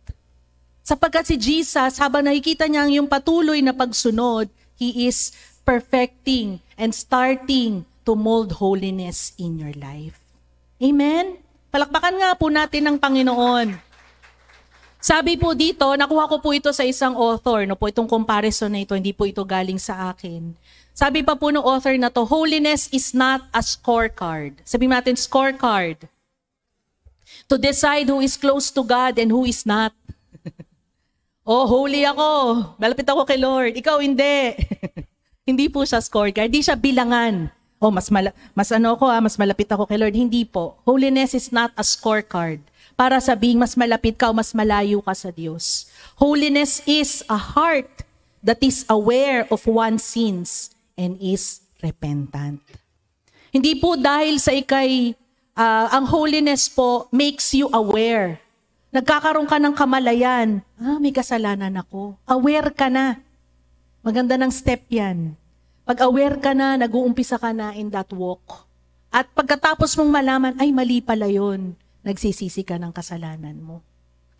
Sapagkat si Jesus, habang nakikita niya yung patuloy na pagsunod, He is perfecting and starting to mold holiness in your life. Amen? Palakpakan nga po natin ng Panginoon. Sabi po dito, nakuha ko po ito sa isang author, itong comparison na ito, hindi po ito galing sa akin. Sabi pa po ng author na to, holiness is not a scorecard. Sabihin natin, scorecard. To decide who is close to God and who is not. Holy ako. Malapit ako kay Lord. Ikaw hindi. Hindi po siya scorecard. Hindi siya bilangan. Mas malapit ako kay Lord. Hindi po. Holiness is not a scorecard. Para sabihin mas malapit ka o mas malayo ka sa Diyos. Holiness is a heart that is aware of one's sins and is repentant. Hindi po dahil sa ang holiness po makes you aware. Nagkakaroon ka ng kamalayan. May kasalanan ako. Aware ka na. Maganda ng step yan. Pag aware ka na, nag-uumpisa ka na in that walk. At pagkatapos mong malaman, mali pala yun. Nagsisisi ka ng kasalanan mo.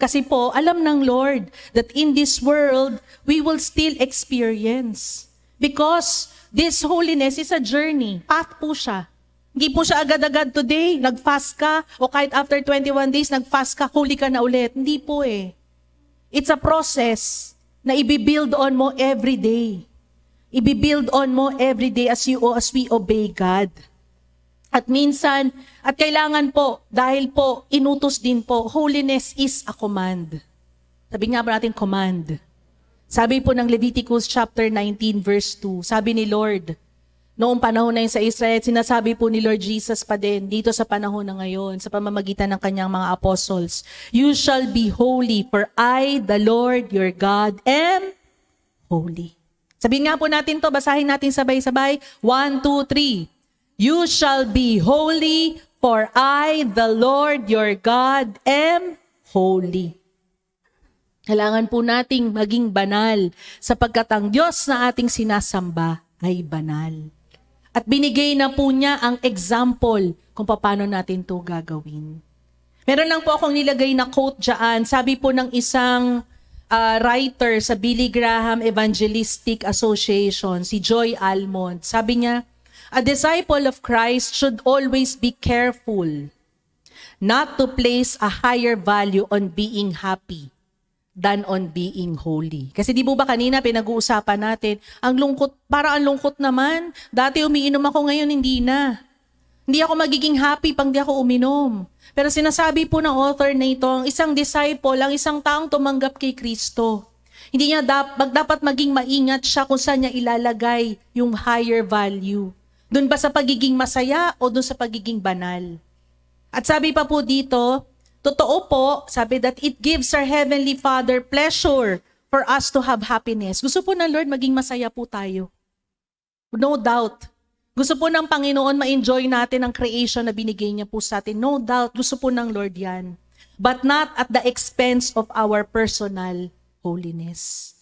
Kasi po, alam ng Lord that in this world, we will still experience. Because this holiness is a journey. Path po siya. Hindi po siya agad-agad today, nag-fast ka, o kahit after 21 days, nag-fast ka, huli ka na ulit. Hindi po eh. It's a process na i-build on mo every day. I-build on mo every day as we obey God. At minsan, at kailangan po, dahil po, inutos din po, holiness is a command. Sabi nga ba natin, command. Sabi po ng Leviticus chapter 19 verse 2, sabi ni Lord, noong panahon na yun sa Israel, sinasabi po ni Lord Jesus pa din, dito sa panahon na ngayon, sa pamamagitan ng kanyang mga apostles, you shall be holy, for I, the Lord, your God, am holy. Sabihin nga po natin to, basahin natin sabay-sabay. 1, 2, 3. You shall be holy, for I, the Lord, your God, am holy. Kailangan po nating maging banal, sapagkat ang Diyos na ating sinasamba ay banal. At binigay na po niya ang example kung paano natin to gagawin. Meron lang po akong nilagay na quote dyan. Sabi po ng isang writer sa Billy Graham Evangelistic Association, si Joy Almond. Sabi niya, a disciple of Christ should always be careful not to place a higher value on being happy than on being holy. Kasi di ba kanina pinag-uusapan natin, ang lungkot, para ang lungkot naman. Dati umiinom ako, ngayon hindi na. Hindi ako magiging happy pag di ako uminom. Pero sinasabi po ng author na ito, ang isang disciple, ang isang taong tumanggap kay Kristo, hindi niya dapat maging maingat siya kung saan niya ilalagay yung higher value. Doon ba sa pagiging masaya o doon sa pagiging banal? At sabi pa po dito, totoo po, sabi that it gives our Heavenly Father pleasure for us to have happiness. Gusto po ng Lord maging masaya po tayo. No doubt. Gusto po ng Panginoon ma-enjoy natin ang creation na binigay niya po sa atin. No doubt. Gusto po ng Lord yan. But not at the expense of our personal holiness.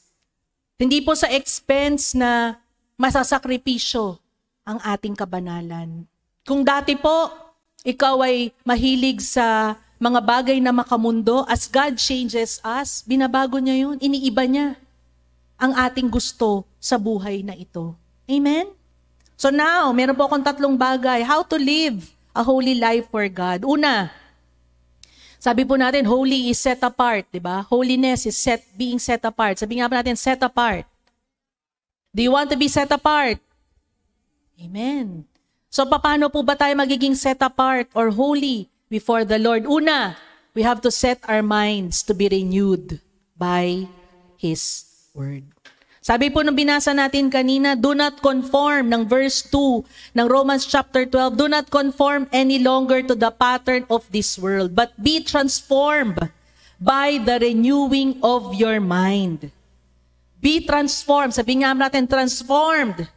Hindi po sa expense na masasakripisyo ang ating kabanalan. Kung dati po, ikaw ay mahilig sa mga bagay na makamundo, as God changes us, binabago niya yun, iniiba niya ang ating gusto sa buhay na ito. Amen? So now, meron po akong 3 bagay. How to live a holy life for God. Una, sabi po natin, holy is set apart, di ba? Holiness is being set apart. Sabi nga po natin, set apart. Do you want to be set apart? Amen. So paano po ba tayo magiging set apart or holy before the Lord? Una, we have to set our minds to be renewed by His Word. Sabi po nung binasa natin kanina, do not conform, ng verse 2 ng Romans chapter 12, do not conform any longer to the pattern of this world, but be transformed by the renewing of your mind. Be transformed. Sabi nga natin, transformed,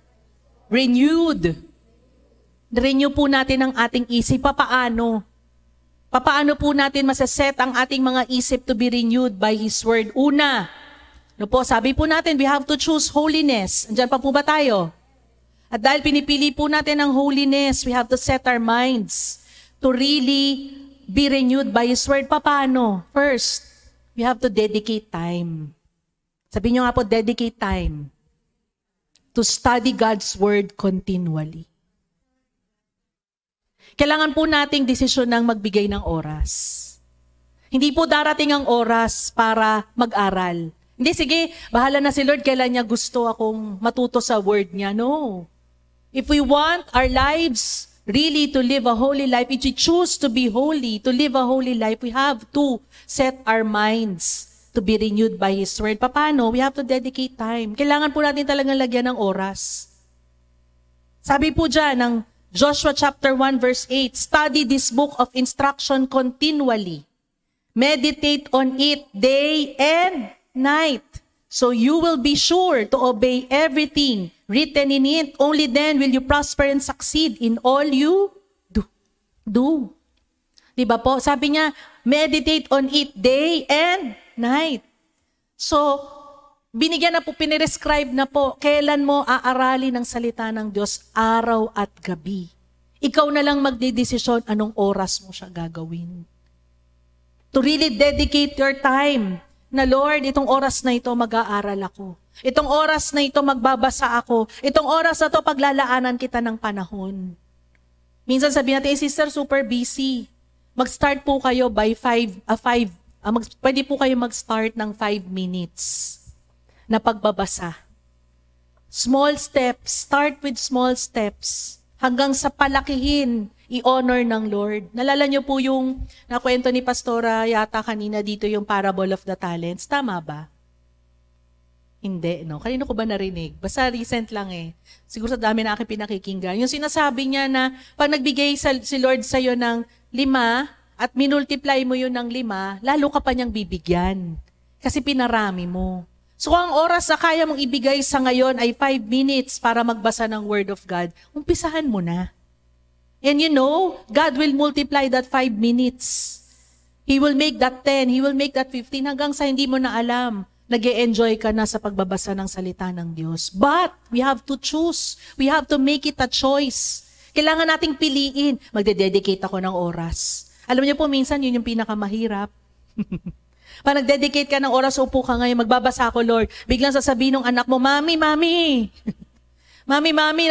renewed. Renew po natin ang ating isip. Paano? Paano po natin masaset ang ating mga isip to be renewed by His Word? Una, sabi po natin, we have to choose holiness. Andiyan pa po ba tayo? At dahil pinipili po natin ang holiness, we have to set our minds to really be renewed by His Word. Paano? First, we have to dedicate time. Sabi niyo nga po, dedicate time to study God's Word continually. Kailangan po nating desisyon ng magbigay ng oras. Hindi po darating ang oras para mag-aral. Hindi, sige, bahala na si Lord, kailan niya gusto akong matuto sa word niya. No. If we want our lives really to live a holy life, if we choose to be holy, to live a holy life, we have to set our minds to be renewed by His Word. Paano? We have to dedicate time. Kailangan po natin talagang lagyan ng oras. Sabi po dyan ng Joshua chapter 1 verse 8, study this book of instruction continually. Meditate on it day and night, so you will be sure to obey everything written in it. Only then will you prosper and succeed in all you do. Diba po? Sabi niya, meditate on it day and night. So, binigyan na po, pinirescribe na po, kailan mo aaralin ang salita ng Diyos araw at gabi. Ikaw na lang magdedesisyon anong oras mo siya gagawin. To really dedicate your time na Lord, itong oras na ito mag-aaral ako. Itong oras na ito magbabasa ako. Itong oras na ito paglalaanan kita ng panahon. Minsan sabihin natin, sister, super busy. Mag-start po kayo by pwede po kayo mag-start ng 5 minutes na pagbabasa. Small steps, start with small steps. Hanggang sa palakihin, i-honor ng Lord. Nalala niyo po yung nakwento ni Pastora yata kanina dito yung parable of the talents. Tama ba? Hindi, no? Kanino ko ba narinig? Basta recent lang eh. Siguro sa dami na aking pinakikinggan. Yung sinasabi niya na pag nagbigay si Lord sa'yo ng 5 at minultiply mo yun ng 5, lalo ka pa niyang bibigyan. Kasi pinarami mo. So ang oras na kaya mong ibigay sa ngayon ay 5 minutes para magbasa ng Word of God, umpisahan mo na. And you know, God will multiply that 5 minutes. He will make that 10, He will make that 15, hanggang sa hindi mo na alam. Nag-e-enjoy ka na sa pagbabasa ng salita ng Diyos. But, we have to choose. We have to make it a choice. Kailangan nating piliin. Magde-dedicate ako ng oras. Alam niyo po, minsan yun yung pinakamahirap. Pag nag-dedicate ka ng oras, upo ka ngayon, magbabasa ako, Lord. Biglang sasabihin ng anak mo, Mami, Mami,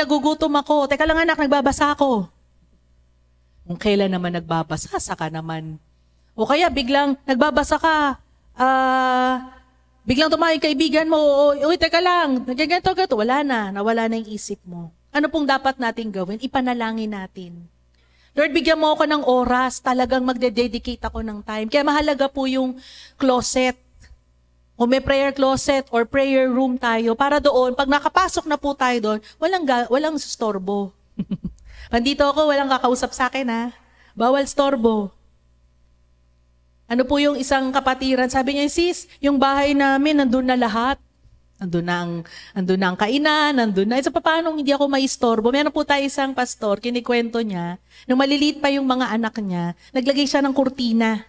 nagugutom ako. Teka lang anak, nagbabasa ako. Kung kailan naman nagbabasa, saka naman. O kaya biglang nagbabasa ka, biglang tumawag kaibigan mo, uy, teka lang, ganito, wala na, nawala na yung isip mo. Ano pong dapat natin gawin? Ipanalangin natin. Lord, bigyan mo ako ng oras, talagang magde-dedicate ako ng time. Kaya mahalaga po yung closet. Kung may prayer closet or prayer room tayo, para doon, pag nakapasok na po tayo doon, walang sustorbo. Pandito ako, walang kakausap sa akin ha. Bawal storbo. Ano po yung isang kapatiran, sabi niya, sis, yung bahay namin, nandun na lahat. Nandun na ang kainan, nandun na. So, paano hindi ako maistorbo? Meron po tayo isang pastor, kinikwento niya, nung maliliit pa yung mga anak niya, naglagay siya ng kurtina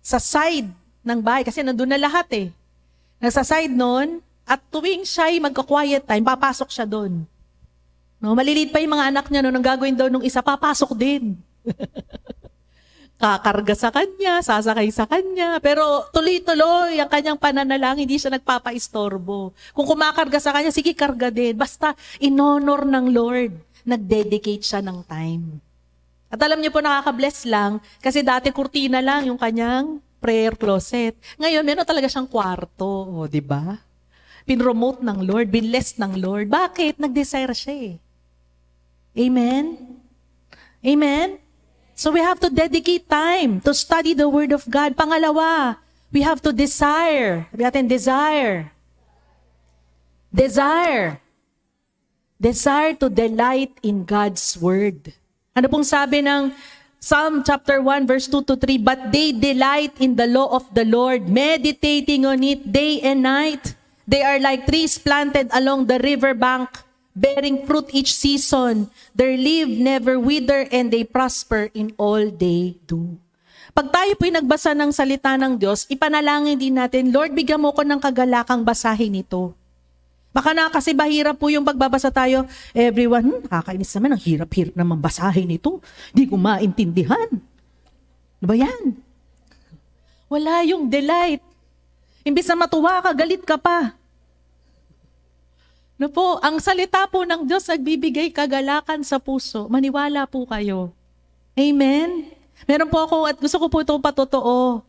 sa side ng bahay, kasi nandun na lahat eh. Nasa side nun, at tuwing siya'y magka-quiet time, papasok siya doon. No, maliliit pa yung mga anak niya, no, nang gagawin daw nung isa, papasok din. Kakarga sa kanya, sasakay sa kanya, pero tuloy-tuloy ang kanyang pananalangin, hindi siya nagpapaistorbo. Kung kumakarga sa kanya, sige, karga din. Basta in-honor ng Lord, nag-dedicate siya ng time. At alam niyo po, nakaka-bless lang, kasi dati kurtina lang yung kanyang prayer closet. Ngayon, meron talaga siyang kwarto, o, di ba? Pinromote ng Lord, binless ng Lord. Bakit? Nag-desire siya eh. Amen? Amen? So we have to dedicate time to study the Word of God. Pangalawa, we have to desire. Sabi natin, desire. Desire. Desire to delight in God's Word. Ano pong sabi ng Psalm chapter 1 verse 2 to 3, but they delight in the law of the Lord, meditating on it day and night. They are like trees planted along the river bank, bearing fruit each season. Their leaf never wither, and they prosper in all they do. Pag tayo po'y nagbasa ng salita ng Diyos, ipanalangin din natin, Lord, bigyan mo ko ng kagalakang basahin ito. Baka na kasi bahirap po yung pagbabasa tayo. Everyone, nakakainis naman, ang hirap-hirap naman basahin ito. Hindi ko maintindihan. Ano ba yan? Wala yung delight. Imbis na matuwa ka, galit ka pa. No po, ang salita po ng Diyos nagbibigay kagalakan sa puso. Maniwala po kayo. Amen? Meron po ako, at gusto ko po ito patotoo.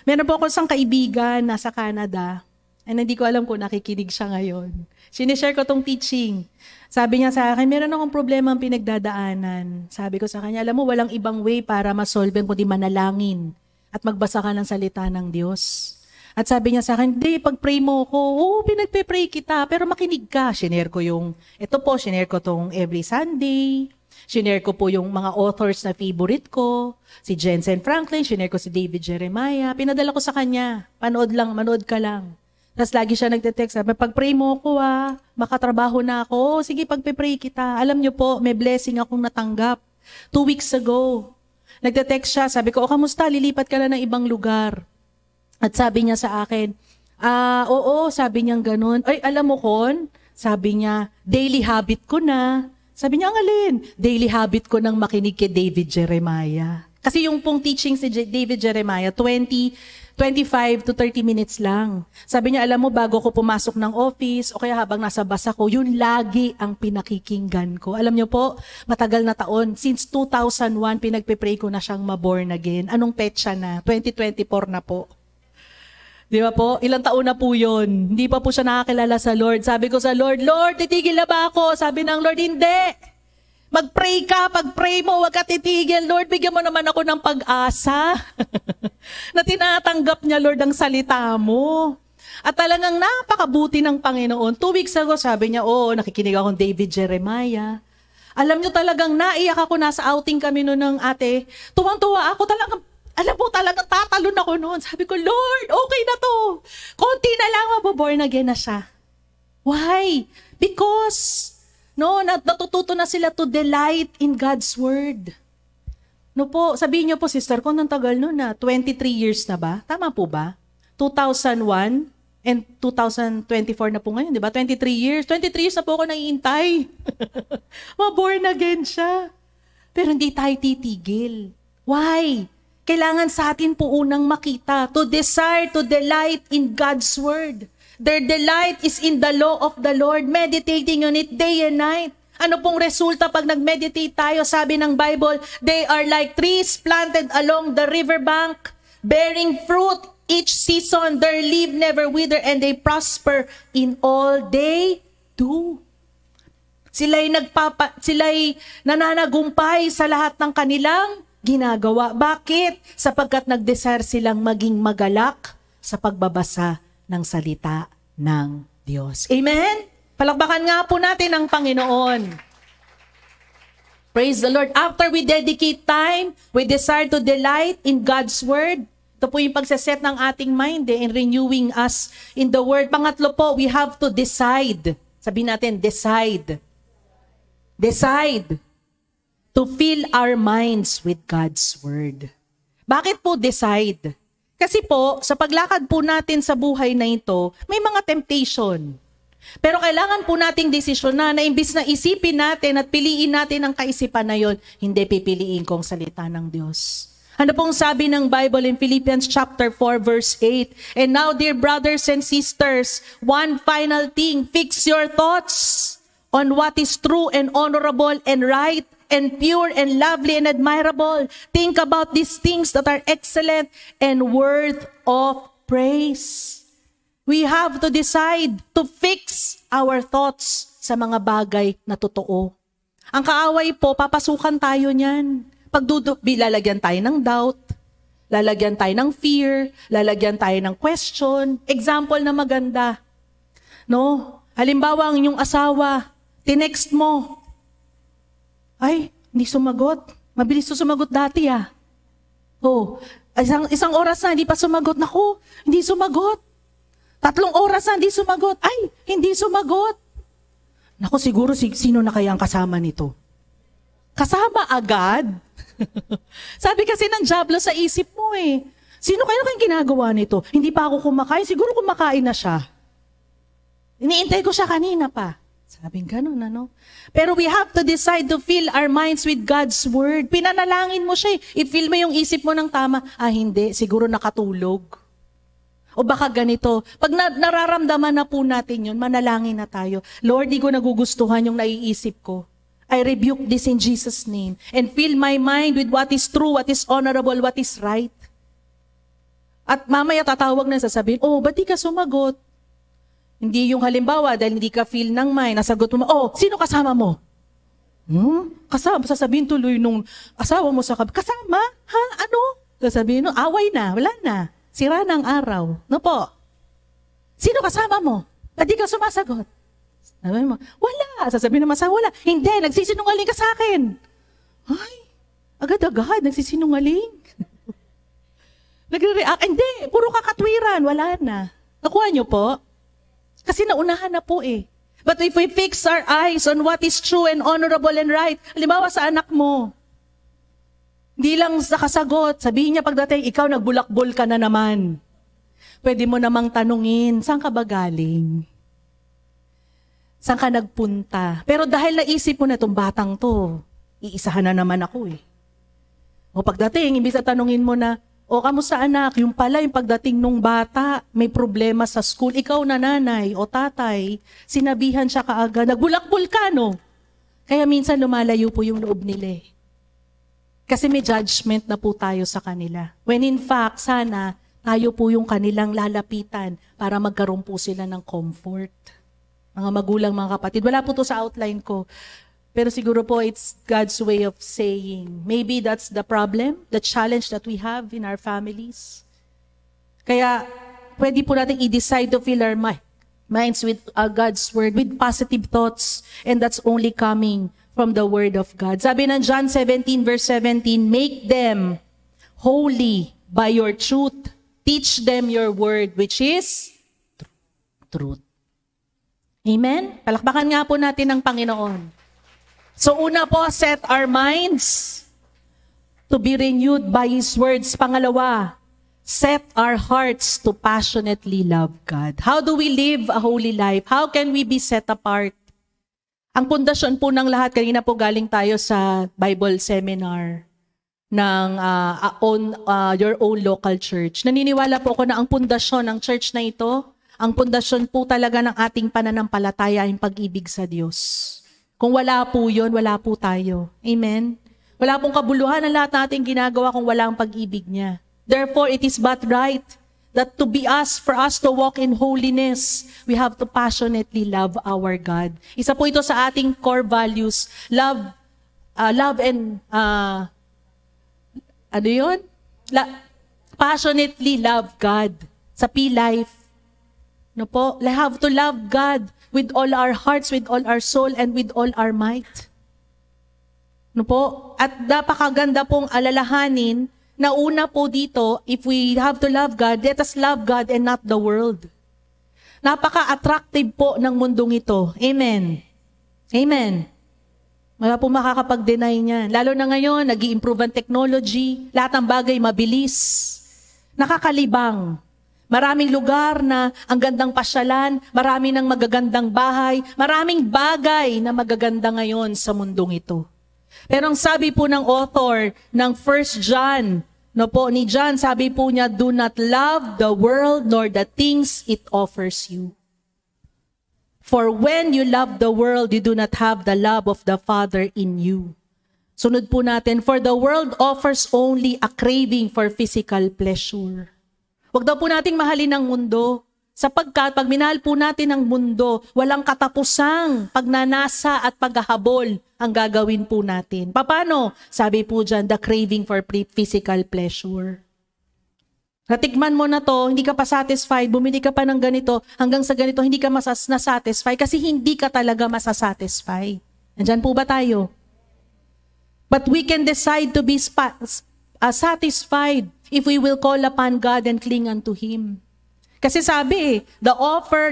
Meron po ako isang kaibigan nasa Canada. And hindi ko alam kung nakikinig siya ngayon. Sinishare ko tong teaching. Sabi niya sa akin, meron akong problema ang pinagdadaanan. Sabi ko sa kanya, alam mo, walang ibang way para masolve kundi manalangin at magbasa ka ng salita ng Diyos. At sabi niya sa akin, hindi, pag-pray mo ko, oo, pinagpe-pray kita, pero makinig ka. Shinare ko shinare ko tong every Sunday. Shinare ko po yung mga authors na favorite ko. Si Jensen Franklin, shinare ko si David Jeremiah. Pinadala ko sa kanya, manood ka lang. Tapos lagi siya nagte-text, sabi, pag-pray mo ko makatrabaho na ako. Sige, pagpe-pray kita. Alam niyo po, may blessing akong natanggap. 2 weeks ago, nagte-text siya, sabi ko, kamusta? Lilipat ka na ng ibang lugar. At sabi niya sa akin, oo, sabi niya ganun. Ay, alam mo Kon, sabi niya, daily habit ko na. Sabi niya, ang alin? Daily habit ko nang makinig kay David Jeremiah. Kasi yung pong teaching si David Jeremiah, 25 to 30 minutes lang. Sabi niya, alam mo, bago ko pumasok ng office, o kaya habang nasa basa ko, yun lagi ang pinakikinggan ko. Alam niyo po, matagal na taon. Since 2001, pinagpe-pray ko na siyang ma-born again. Anong petsa na? 2024 na po. Di ba po? Ilang taon na po yun. Hindi pa po siya nakakilala sa Lord. Sabi ko sa Lord, Lord, titigil na ba ako? Sabi ng Lord, hindi. Mag-pray ka, pag-pray mo, huwag ka titigil. Lord, bigyan mo naman ako ng pag-asa na tinatanggap niya, Lord, ang salita mo. At talagang napakabuti ng Panginoon. 2 weeks ago, sabi niya, nakikinig akong David Jeremiah. Alam niyo talagang naiyak ako, nasa outing kami noon ng ate. Tuwang-tuwa ako talagang, alam mo talagang tatalon ako noon. Sabi ko, Lord, okay na to. Konti na lang, maboborn again na siya. Why? Because natututo na sila to delight in God's Word. No po, sabihin niyo po, sister, kung nang tagal nun na, 23 years na ba? Tama po ba? 2001 and 2024 na po ngayon, di ba? 23 years. 23 years na po ako naiintay. Ma-born again siya. Pero hindi tayo titigil. Why? Kailangan sa atin po unang makita, to desire, to delight in God's Word. Their delight is in the law of the Lord, meditating on it day and night. Ano pong resulta pag nag-meditate tayo? Sabi ng Bible, they are like trees planted along the riverbank, bearing fruit each season. Their leaf never wither, and they prosper in all they do. Sila'y nananagumpay sa lahat ng kanilang ginagawa. Bakit? Sapagkat nag-desire silang maging magalak sa pagbabasa ng salita ng Diyos. Amen? Palakpakan nga po natin ang Panginoon. Praise the Lord. After we dedicate time, we desire to delight in God's Word. Ito po yung pagsaset ng ating mind in renewing us in the Word. Pangatlo po, we have to decide. Sabihin natin, decide. Decide to fill our minds with God's Word. Bakit po decide? Kasi po, sa paglakad po natin sa buhay na ito, may mga temptation. Pero kailangan po nating desisyonan na imbis na isipin natin at piliin natin ang kaisipan na yon, hindi pipiliin kong salita ng Diyos. Ano pong sabi ng Bible in Philippians chapter 4 verse 8? And now, dear brothers and sisters, one final thing, fix your thoughts on what is true and honorable and right and pure and lovely and admirable. Think about these things that are excellent and worth of praise. We have to decide to fix our thoughts sa mga bagay na totoo. Ang kaaway po, papasukan tayo niyan. Lalagyan tayo ng doubt, lalagyan tayo ng fear, lalagyan tayo ng question. Example na maganda. No? Halimbawa, ang inyong asawa, tinext mo. Ay, hindi sumagot. Mabilis to sumagot dati Oh, isang oras na, hindi pa sumagot. Naku, hindi sumagot. 3 oras na, hindi sumagot. Ay, hindi sumagot. Naku, siguro sino na kaya ang kasama nito? Kasama agad? Sabi kasi ng diablo sa isip mo Sino kaya kayong ginagawa nito? Hindi pa ako kumakain. Siguro kumakain na siya. Iniintay ko siya kanina pa. Sabing ganun, Pero we have to decide to fill our minds with God's Word. Pinanalangin mo siya I-fill mo yung isip mo ng tama. Hindi, siguro nakatulog. O baka ganito. Pag nararamdaman na po natin yun, manalangin na tayo. Lord, di ko nagugustuhan yung naiisip ko. I rebuke this in Jesus' name. And fill my mind with what is true, what is honorable, what is right. At mamaya tatawag na sasabihin, ba't di ka sumagot? Hindi yung halimbawa, dahil hindi ka feel ng mind, nasagot mo, sino kasama mo? Kasama, sasabihin tuloy nung asawa mo sa kasama? Ha? Ano? Sasabihin, away na, wala na. Sira na ang araw. No po? Sino kasama mo? Ba't di ka sumasagot? Sabi mo, wala. Sasabihin naman sa wala. Hindi, nagsisinungaling ka sa akin. Ay, agad-agad, nagsisinungaling. Nagre-react, hindi, puro kakatwiran, wala na. Nakuha niyo po? Kasi naunahan na po But if we fix our eyes on what is true and honorable and right, halimbawa sa anak mo, hindi lang nakasagot, sabihin niya pagdating, ikaw nagbulakbol ka na naman. Pwede mo namang tanungin, saan ka ba galing? Saan ka nagpunta? Pero dahil naisip mo na itong batang to, iisahan na naman ako O pagdating, imbis na tanungin mo na, kamusta anak? Yung pala, yung pagdating nung bata, may problema sa school. Ikaw na nanay o tatay, sinabihan siya kaagad, nagbulakbol ka, Kaya minsan lumalayo po yung loob nila Kasi may judgment na po tayo sa kanila. When in fact, sana tayo po yung kanilang lalapitan para magkaroon po sila ng comfort. Mga magulang, mga kapatid. Wala po to sa outline ko. Pero siguro po it's God's way of saying, maybe that's the problem, the challenge that we have in our families. Kaya pwede po natin i-decide to fill our minds with God's Word, with positive thoughts, and that's only coming from the Word of God. Sabi ng John 17 verse 17, make them holy by your truth. Teach them your word, which is truth. Amen? Palakpakan nga po natin ng Panginoon. So una po, set our minds to be renewed by His words. Pangalawa, set our hearts to passionately love God. How do we live a holy life? How can we be set apart? Ang pundasyon po ng lahat, kanina po galing tayo sa Bible seminar ng your own local church. Naniniwala po ako na ang pundasyon ng church na ito, ang pundasyon po talaga ng ating pananampalataya ay pag-ibig sa Diyos. Kung wala po yun, wala po tayo. Amen? Wala pong kabuluhan ang lahat natin ginagawa kung wala ang pag-ibig niya. Therefore, it is but right that to be us, for us to walk in holiness, we have to passionately love our God. Isa po ito sa ating core values. Love and, passionately love God. Sa P-Life. No po? We have to love God with all our hearts, with all our soul, and with all our might. No po? At napakaganda pong alalahanin na una po dito, if we have to love God, let us love God and not the world. Napaka-attractive po ng mundong ito. Amen. Amen. Wala po makakapag-deny niyan. Lalo na ngayon, nag-i-improve ang technology, lahat ng bagay mabilis, nakakalibang. Maraming lugar na ang gandang pasyalan, marami ng magagandang bahay, maraming bagay na magaganda ngayon sa mundong ito. Pero ang sabi po ng author ng 1 John, ni John, sabi po niya, do not love the world nor the things it offers you. For when you love the world, you do not have the love of the Father in you. Sunod po natin, for the world offers only a craving for physical pleasure. Huwag daw po nating mahalin ang mundo. Sapagkat pag minahal po natin ang mundo, walang katapusang pagnanasa at paghahabol ang gagawin po natin. Paano? Sabi po dyan, the craving for physical pleasure. Natikman mo na to, hindi ka pa satisfied, bumili ka pa ng ganito, hanggang sa ganito, hindi ka nasatisfy kasi hindi ka talaga masasatisfy. Nandyan po ba tayo? But we can decide to be satisfied if we will call upon God and cling unto Him. Kasi sabi the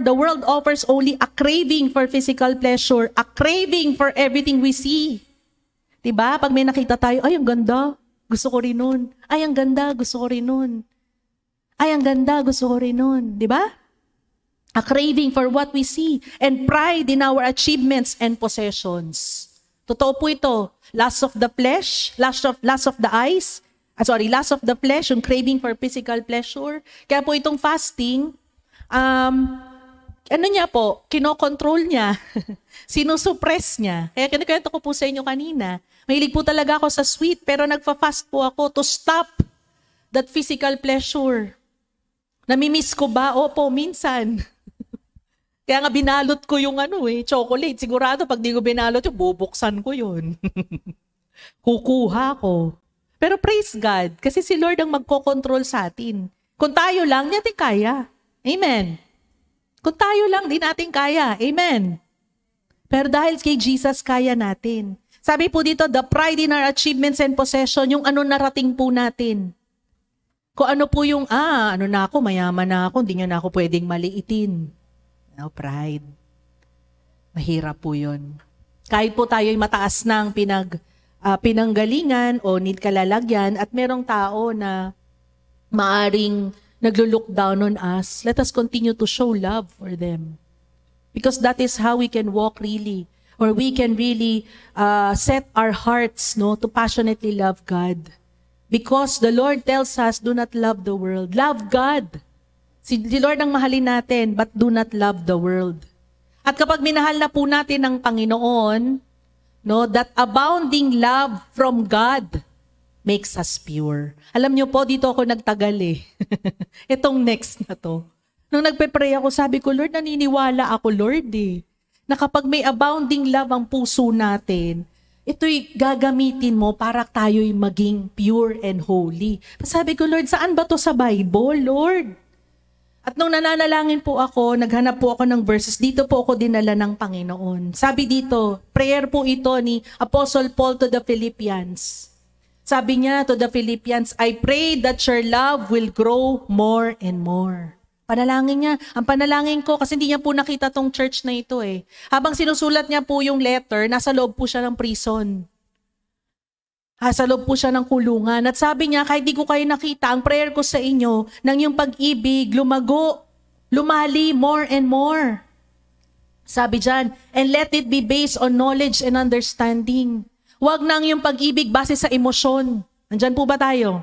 world offers only a craving for physical pleasure, a craving for everything we see. Diba? Pag may nakita tayo, ay, ang ganda, gusto ko rin nun. Ay, ang ganda, gusto ko rin nun. Ay, ang ganda, gusto ko rin nun. Diba? A craving for what we see and pride in our achievements and possessions. Totoo po ito. Lust of the flesh, lust of the eyes, lust of the flesh, yung craving for physical pleasure. Kaya po itong fasting, kinokontrol niya, sinusuppress niya. Kaya kinikwento ko po sa inyo kanina, mahilig po talaga ako sa sweet, pero nagfa-fast po ako to stop that physical pleasure. Namimiss ko ba? Opo, minsan. Kaya nga binalot ko yung chocolate. Sigurado pag di ko binalot yung bubuksan ko yun. Kukuha ko. Pero praise God, kasi si Lord ang magkocontrol sa atin. Kung tayo lang, di natin kaya. Amen. Kung tayo lang, di natin kaya. Amen. Pero dahil kay Jesus, kaya natin. Sabi po dito, the pride in our achievements and possession, yung narating po natin. Kung ano po yung, na ako, mayaman na ako, hindi nyo na ako pwedeng maliitin. Pride. Mahirap po yun. Kahit po tayo'y mataas ng pinanggalingan o need kalalagyan at merong tao na maaring naglo-look down on us, let us continue to show love for them. Because that is how we can walk really, or we can really set our hearts to passionately love God. Because the Lord tells us, do not love the world. Love God. Si Lord ang mahalin natin, but do not love the world. At kapag minahal na po natin ang Panginoon, that abounding love from God makes us pure. Alam niyo po, dito ako nagtagal Itong next na to. Nung nagpe-pray ako, sabi ko, Lord, naniniwala ako, Lord na kapag may abounding love ang puso natin, ito'y gagamitin mo para tayo'y maging pure and holy. Sabi ko, Lord, saan ba to sa Bible, Lord? At nung nananalangin po ako, naghanap po ako ng verses, dito po ako dinala ng Panginoon. Sabi dito, prayer po ito ni Apostle Paul to the Philippians. Sabi niya to the Philippians, I pray that your love will grow more and more. Panalangin niya. Ang panalangin ko, kasi hindi niya po nakita tong church na ito Habang sinusulat niya po yung letter, nasa loob po siya ng prison. Sa loob po siya ng kulungan. At sabi niya, kahit di ko kayo nakita, ang prayer ko sa inyo, nang yung pag-ibig, lumali more and more. Sabi dyan, and let it be based on knowledge and understanding. Huwag nang yung pag-ibig base sa emosyon. Nandyan po ba tayo?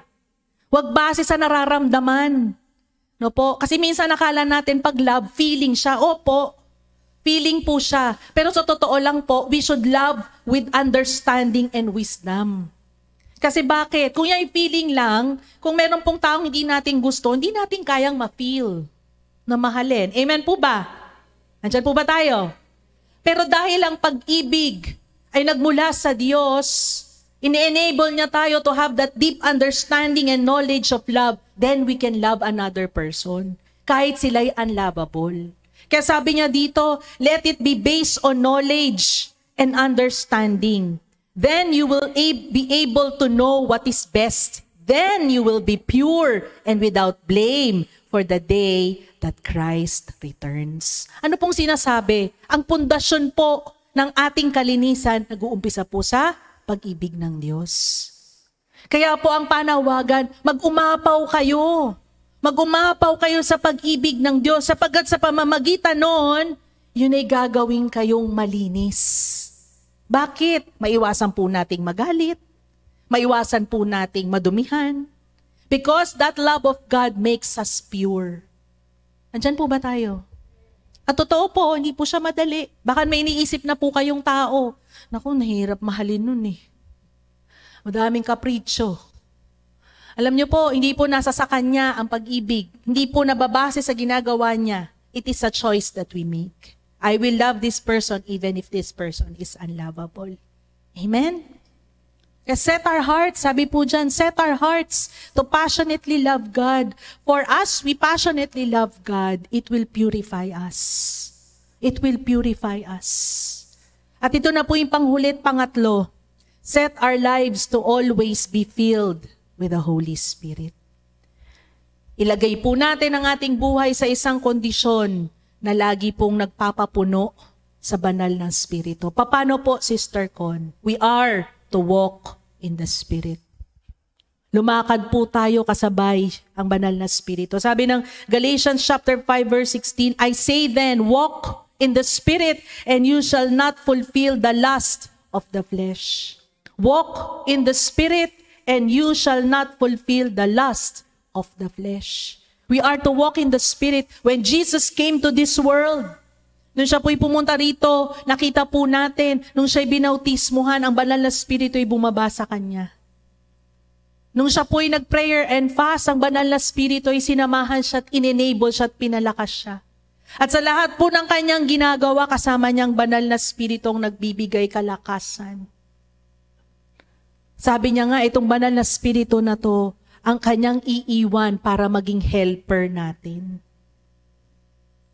Huwag base sa nararamdaman. No po? Kasi minsan nakala natin pag love, feeling siya. Opo, feeling po siya. Pero sa totoo lang po, we should love with understanding and wisdom. Kasi bakit? Kung yung feeling lang, kung meron pong taong hindi natin gusto, hindi natin kayang ma-feel na mahalin. Amen po ba? Nandyan po ba tayo? Pero dahil ang pag-ibig ay nagmula sa Diyos, ini-enable niya tayo to have that deep understanding and knowledge of love, then we can love another person. Kahit sila'y unlovable. Kaya sabi niya dito, let it be based on knowledge and understanding. Then you will be able to know what is best. Then you will be pure and without blame for the day that Christ returns. Ano pong sinasabi? Ang pundasyon po ng ating kalinisan nag-uumpisa po sa pag-ibig ng Diyos. Kaya po ang panawagan, mag-umapaw kayo. Mag-umapaw kayo sa pag-ibig ng Diyos sapagkat sa pamamagitan noon, yun ay gagawin kayong malinis. Bakit? Maiwasan po nating magalit. Maiwasan po nating madumihan. Because that love of God makes us pure. Andyan po ba tayo? At totoo po, hindi po siya madali. Baka may iniisip na po kayong tao. Naku, nahirap mahalin nun eh. Madaming kapritsyo. Alam niyo po, hindi po nasa sa kanya ang pag-ibig. Hindi po nababase sa ginagawa niya. It is a choice that we make. I will love this person even if this person is unlovable. Amen? Set our hearts, sabi po dyan, set our hearts to passionately love God. For us, we passionately love God, it will purify us. It will purify us. At ito na po yung panghulit, pangatlo. Set our lives to always be filled with the Holy Spirit. Ilagay po natin ang ating buhay sa isang kondisyon na lagi pong nagpapapuno sa banal na Espiritu. Paano po, Sister Con? We are to walk in the Spirit. Lumakad po tayo kasabay ang banal na Espiritu. Sabi ng Galatians chapter 5 verse 16, I say then, walk in the Spirit and you shall not fulfill the lust of the flesh. Walk in the Spirit and you shall not fulfill the lust of the flesh. We are to walk in the Spirit. When Jesus came to this world, nung siya po'y pumunta rito, nakita po natin, nung siya'y binautismuhan, ang banal na Espiritu ay bumaba sa kanya. Nung siya po'y nag-prayer and fast, ang banal na Espiritu ay sinamahan siya at in-enable siya at pinalakas siya. At sa lahat po ng kanyang ginagawa, kasama niyang banal na Espiritu ang nagbibigay kalakasan. Sabi niya nga, itong banal na Espiritu na to, ang kanyang iiwan para maging helper natin.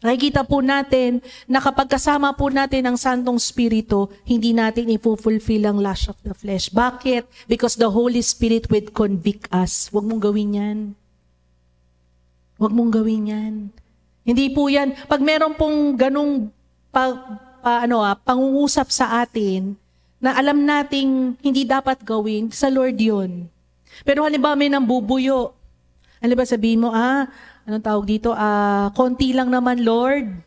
Nakikita po natin na kapag kasama po natin ang Santong Espiritu, hindi natin i-fulfill ang lust of the flesh. Bakit? Because the Holy Spirit would convict us. Huwag mong gawin yan. Huwag mong gawin yan. Hindi po yan. Pag meron pong ganung pangungusap sa atin, na alam nating hindi dapat gawin, sa Lord yun. Pero halimbawa may nambubuyo. Halimbawa sabihin mo, anong tawag dito? Konti lang naman, Lord.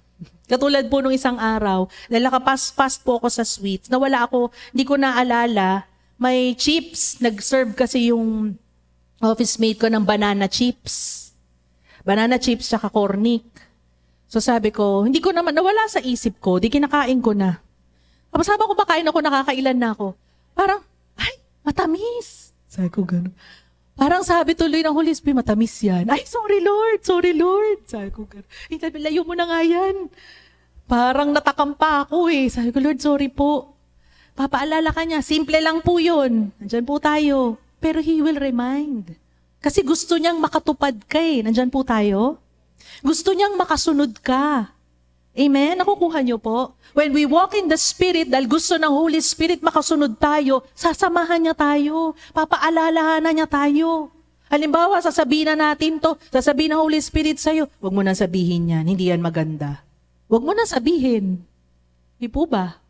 Katulad po nung isang araw, dahil nakapas-fast po ako sa sweets, nawala ako, hindi ko naalala, may chips. Nag-serve kasi yung office mate ko ng banana chips. Banana chips tsaka cornic. So sabi ko, hindi ko naman, nawala sa isip ko, di kinakain ko na. Tapos sabi ko, bakain ako, nakakailan na ako. Parang, ay, matamis. Sabi ko gano'n. Parang sabi tuloy ng Holy Spirit, matamis yan. Ay, sorry Lord, sorry Lord. Sabi ko gano'n. Layo mo na nga yan. Parang natakam pa ako eh. Sabi ko, Lord, sorry po. Papaalala ka niya, simple lang po yun. Nandyan po tayo. Pero He will remind. Kasi gusto niyang makatupad ka eh. Nandyan po tayo. Gusto niyang makasunod ka. Amen? Nakukuha niyo po? When we walk in the Spirit, dahil gusto ng Holy Spirit makasunod tayo, sasamahan niya tayo. Papaalalahanan niya tayo. Halimbawa, sasabihin na natin to, sasabihin ng Holy Spirit sa'yo, huwag mo na sabihin yan, hindi yan maganda. Huwag mo na sabihin. Di po ba?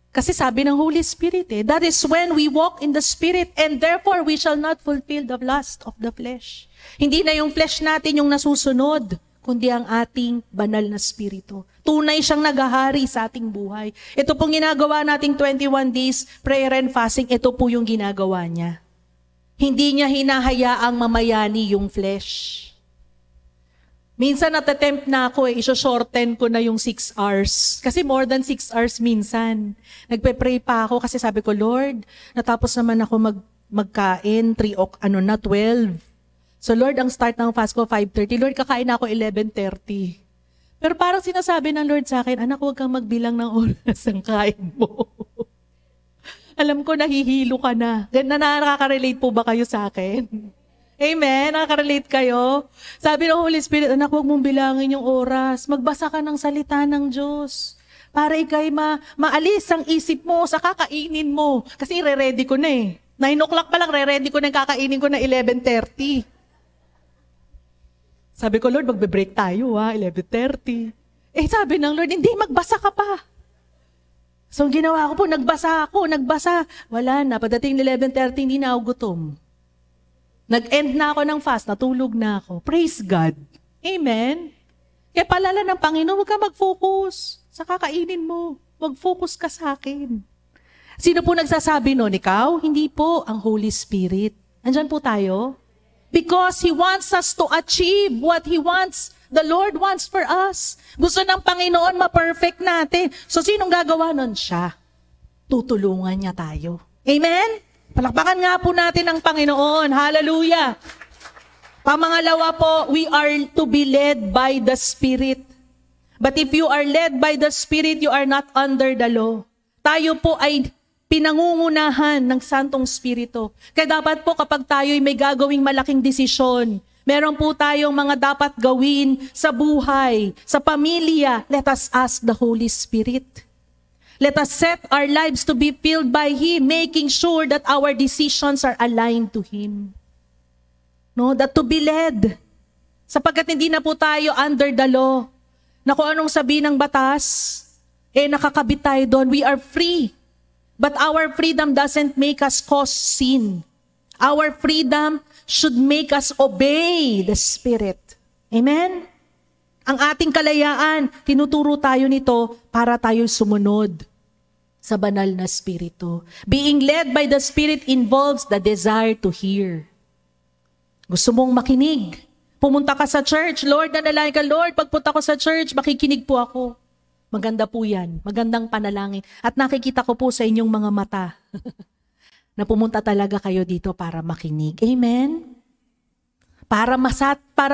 Kasi sabi ng Holy Spirit that is when we walk in the Spirit and therefore we shall not fulfill the lust of the flesh. Hindi na yung flesh natin yung nasusunod, kundi ang ating banal na Espiritu. Tunay siyang naghahari sa ating buhay. Ito pong ginagawa nating 21 days prayer and fasting, ito po yung ginagawa niya. Hindi niya hinahayaang mamayani yung flesh. Minsan natatempt na ako iso-shorten ko na yung 6 hours. Kasi more than 6 hours minsan. Nagpe-pray pa ako kasi sabi ko, Lord, natapos naman ako magkain, 12. So Lord, ang start ng fast ko 5:30. Lord, kakain ako 11:30. Pero parang sinasabi ng Lord sa akin, anak, huwag kang magbilang ng oras ng kain mo. Alam ko, nahihilo ka na. Nakaka-relate po ba kayo sa akin? Amen? Nakaka-relate kayo? Sabi ng Holy Spirit, anak, huwag mong bilangin yung oras. Magbasa ka ng salita ng Diyos. Para ikay maalis ang isip mo sa kakainin mo. Kasi re-ready ko na eh. 9 o'clock pa lang, re-ready ko na yung kakainin ko na 11:30. Sabi ko, Lord, magbe-break tayo 11:30. Sabi ng Lord, hindi, magbasa ka pa. So, ginawa ko po, nagbasa. Wala na, pagdating 11:30, hindi na ako gutom. Nag-end na ako ng fast, natulog na ako. Praise God. Amen? Kaya palala ng Panginoon, huwag ka mag-focus sa kakainin mo. Mag-focus ka sa akin. Sino po nagsasabi nun? Ikaw? Hindi po, ang Holy Spirit. Andyan po tayo. Because He wants us to achieve what the Lord wants for us. Gusto ng Panginoon ma-perfect natin. So, sinong gagawa nun? Siya. Tutulungan niya tayo. Amen? Palakpakan nga po natin ang Panginoon. Hallelujah. Pamangalawa po, we are to be led by the Spirit. But if you are led by the Spirit, you are not under the law. Tayo po ay pinangungunahan ng Santong Espiritu. Kaya dapat po kapag tayo'y may gagawing malaking desisyon, meron po tayong mga dapat gawin sa buhay, sa pamilya, let us ask the Holy Spirit. Let us set our lives to be filled by Him, making sure that our decisions are aligned to Him. No, that to be led. Sapagkat hindi na po tayo under the law. Na kung anong sabihin ng batas, nakakabit tayo doon. We are free. But our freedom doesn't make us cause sin. Our freedom should make us obey the Spirit. Amen? Ang ating kalayaan, tinuturo tayo nito para tayo sumunod sa banal na Espiritu. Being led by the Spirit involves the desire to hear. Gusto mong makinig. Pumunta ka sa church. Lord, nanalangin ka, Lord, pagpunta ko sa church, makikinig po ako. Maganda po yan. Magandang panalangin. At nakikita ko po sa inyong mga mata na pumunta talaga kayo dito para makinig. Amen? Para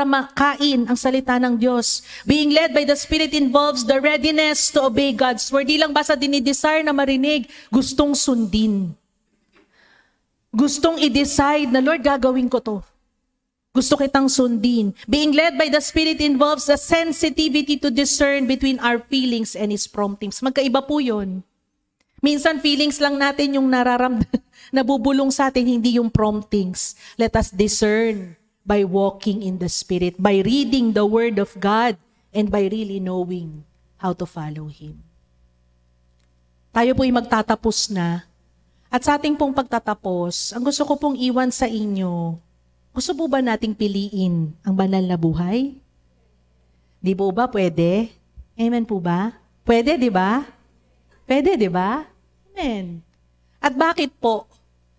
makain ang salita ng Diyos. Being led by the Spirit involves the readiness to obey God's word. Di lang basta dinidesire na marinig, gustong sundin. Gustong i-decide na, Lord, gagawin ko to. Gusto kitang sundin. Being led by the Spirit involves the sensitivity to discern between our feelings and His promptings. Magkaiba po yun. Minsan feelings lang natin yung nabubulong sa atin, hindi yung promptings. Let us discern by walking in the Spirit, by reading the Word of God, and by really knowing how to follow Him. Tayo po'y magtatapos na. At sa ating pong pagtatapos, ang gusto ko pong iwan sa inyo, gusto po ba nating piliin ang banal na buhay? Di po ba pwede? Amen po ba? Pwede, di ba? Pwede, di ba? Amen. At bakit po?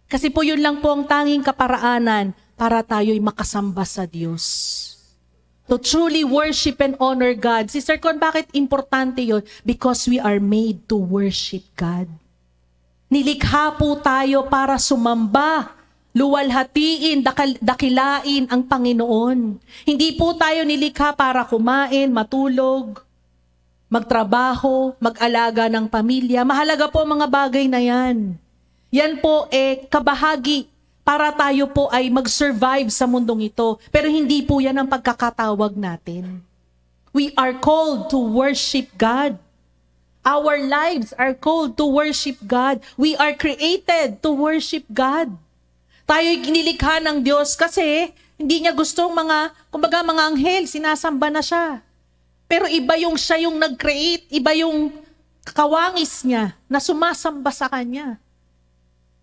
Kasi po yun lang po ang tanging kaparaanan para tayo'y makasamba sa Diyos. To truly worship and honor God. Sister Con, bakit importante yun? Because we are made to worship God. Nilikha po tayo para sumamba, luwalhatiin, dakilain ang Panginoon. Hindi po tayo nilikha para kumain, matulog, magtrabaho, mag-alaga ng pamilya. Mahalaga po mga bagay na yan. Yan po kabahagi para tayo po ay mag-survive sa mundong ito. Pero hindi po yan ang pagkakatawag natin. We are called to worship God. Our lives are called to worship God. We are created to worship God. Tayo'y ginilikha ng Diyos kasi hindi niya gustong mga anghel, sinasamba na siya. Pero iba yung siya yung nag-create, iba yung kawangis niya na sumasamba sa Kanya.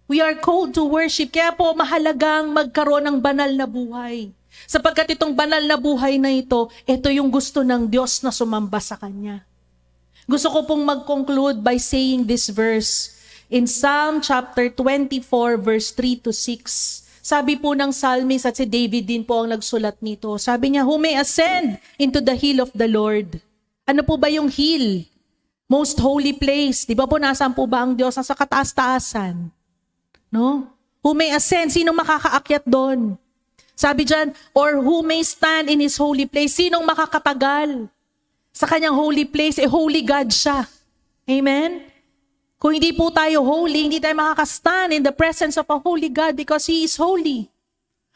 We are called to worship. Kaya po mahalagang magkaroon ng banal na buhay. Sapagkat itong banal na buhay na ito yung gusto ng Diyos na sumamba sa Kanya. Gusto ko pong mag-conclude by saying this verse. In Psalm chapter 24 verse 3 to 6, sabi po ng psalmist at si David din po ang nagsulat nito. Sabi niya, who may ascend into the hill of the Lord. Ano po ba yung hill? Most holy place. Di ba po nasaan po ba ang Diyos? Nasa kataas-taasan. No? Who may ascend? Sinong makakaakyat doon? Sabi dyan, or who may stand in His holy place? Sinong makakatagal sa kanyang holy place? Holy God siya. Amen? Kung hindi po tayo holy, hindi tayo makakastand in the presence of a holy God because He is holy.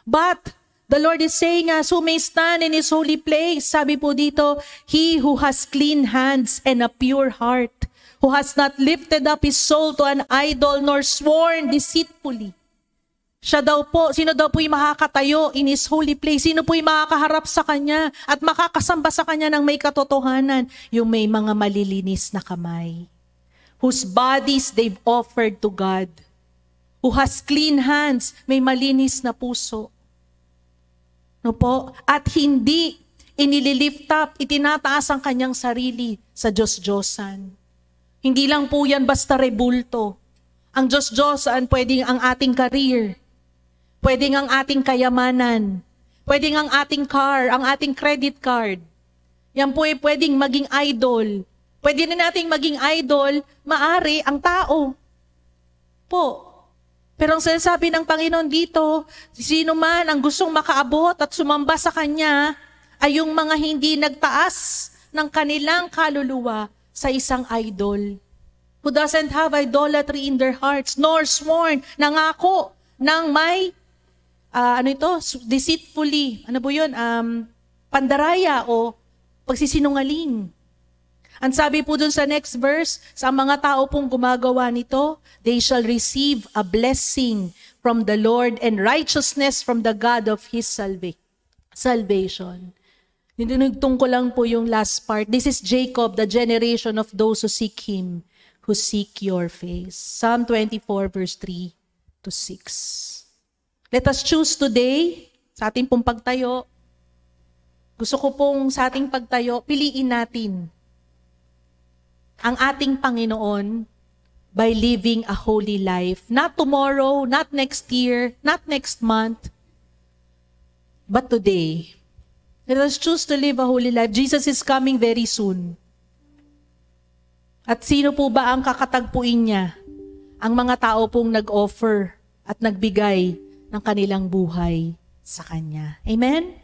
But the Lord is saying us, who may stand in His holy place? Sabi po dito, he who has clean hands and a pure heart, who has not lifted up his soul to an idol nor sworn deceitfully. Siya daw po, sino daw po yung makakatayo in His holy place? Sino po yung makakaharap sa Kanya at makakasamba sa Kanya ng may katotohanan? Yung may mga malilinis na kamay. Whose bodies they've offered to God. Who has clean hands, may malinis na puso. No po? At hindi inililift up, itinataas ang kanyang sarili sa Diyos-Diyosan. Hindi lang po yan basta rebulto. Ang Diyos-Diyosan, pwedeng ang ating career, pwedeng ang ating kayamanan, pwedeng ang ating car, ang ating credit card. Yan po ay pwedeng maging idol. Pwede na nating maging idol, maari ang tao. Po. Pero ang sinasabi ng Panginoon dito, sino man ang gustong makaabot at sumamba sa Kanya, ay yung mga hindi nagtaas ng kanilang kaluluwa sa isang idol. Who doesn't have idolatry in their hearts, nor sworn, nangako ng may, deceitfully, pandaraya o pagsisinungaling. Ang sabi po dun sa next verse, sa mga tao pong gumagawa nito, they shall receive a blessing from the Lord and righteousness from the God of His salvation. Dinunugtong ko lang po yung last part. This is Jacob, the generation of those who seek Him, who seek your face. Psalm 24 verse 3 to 6. Let us choose today, sa ating pong pagtayo, gusto ko pong sa ating pagtayo, piliin natin ang ating Panginoon by living a holy life. Not tomorrow, not next year, not next month, but today. Let us choose to live a holy life. Jesus is coming very soon. At sino po ba ang kakatagpuin niya? Ang mga tao pong nag-offer at nagbigay ng kanilang buhay sa Kanya. Amen?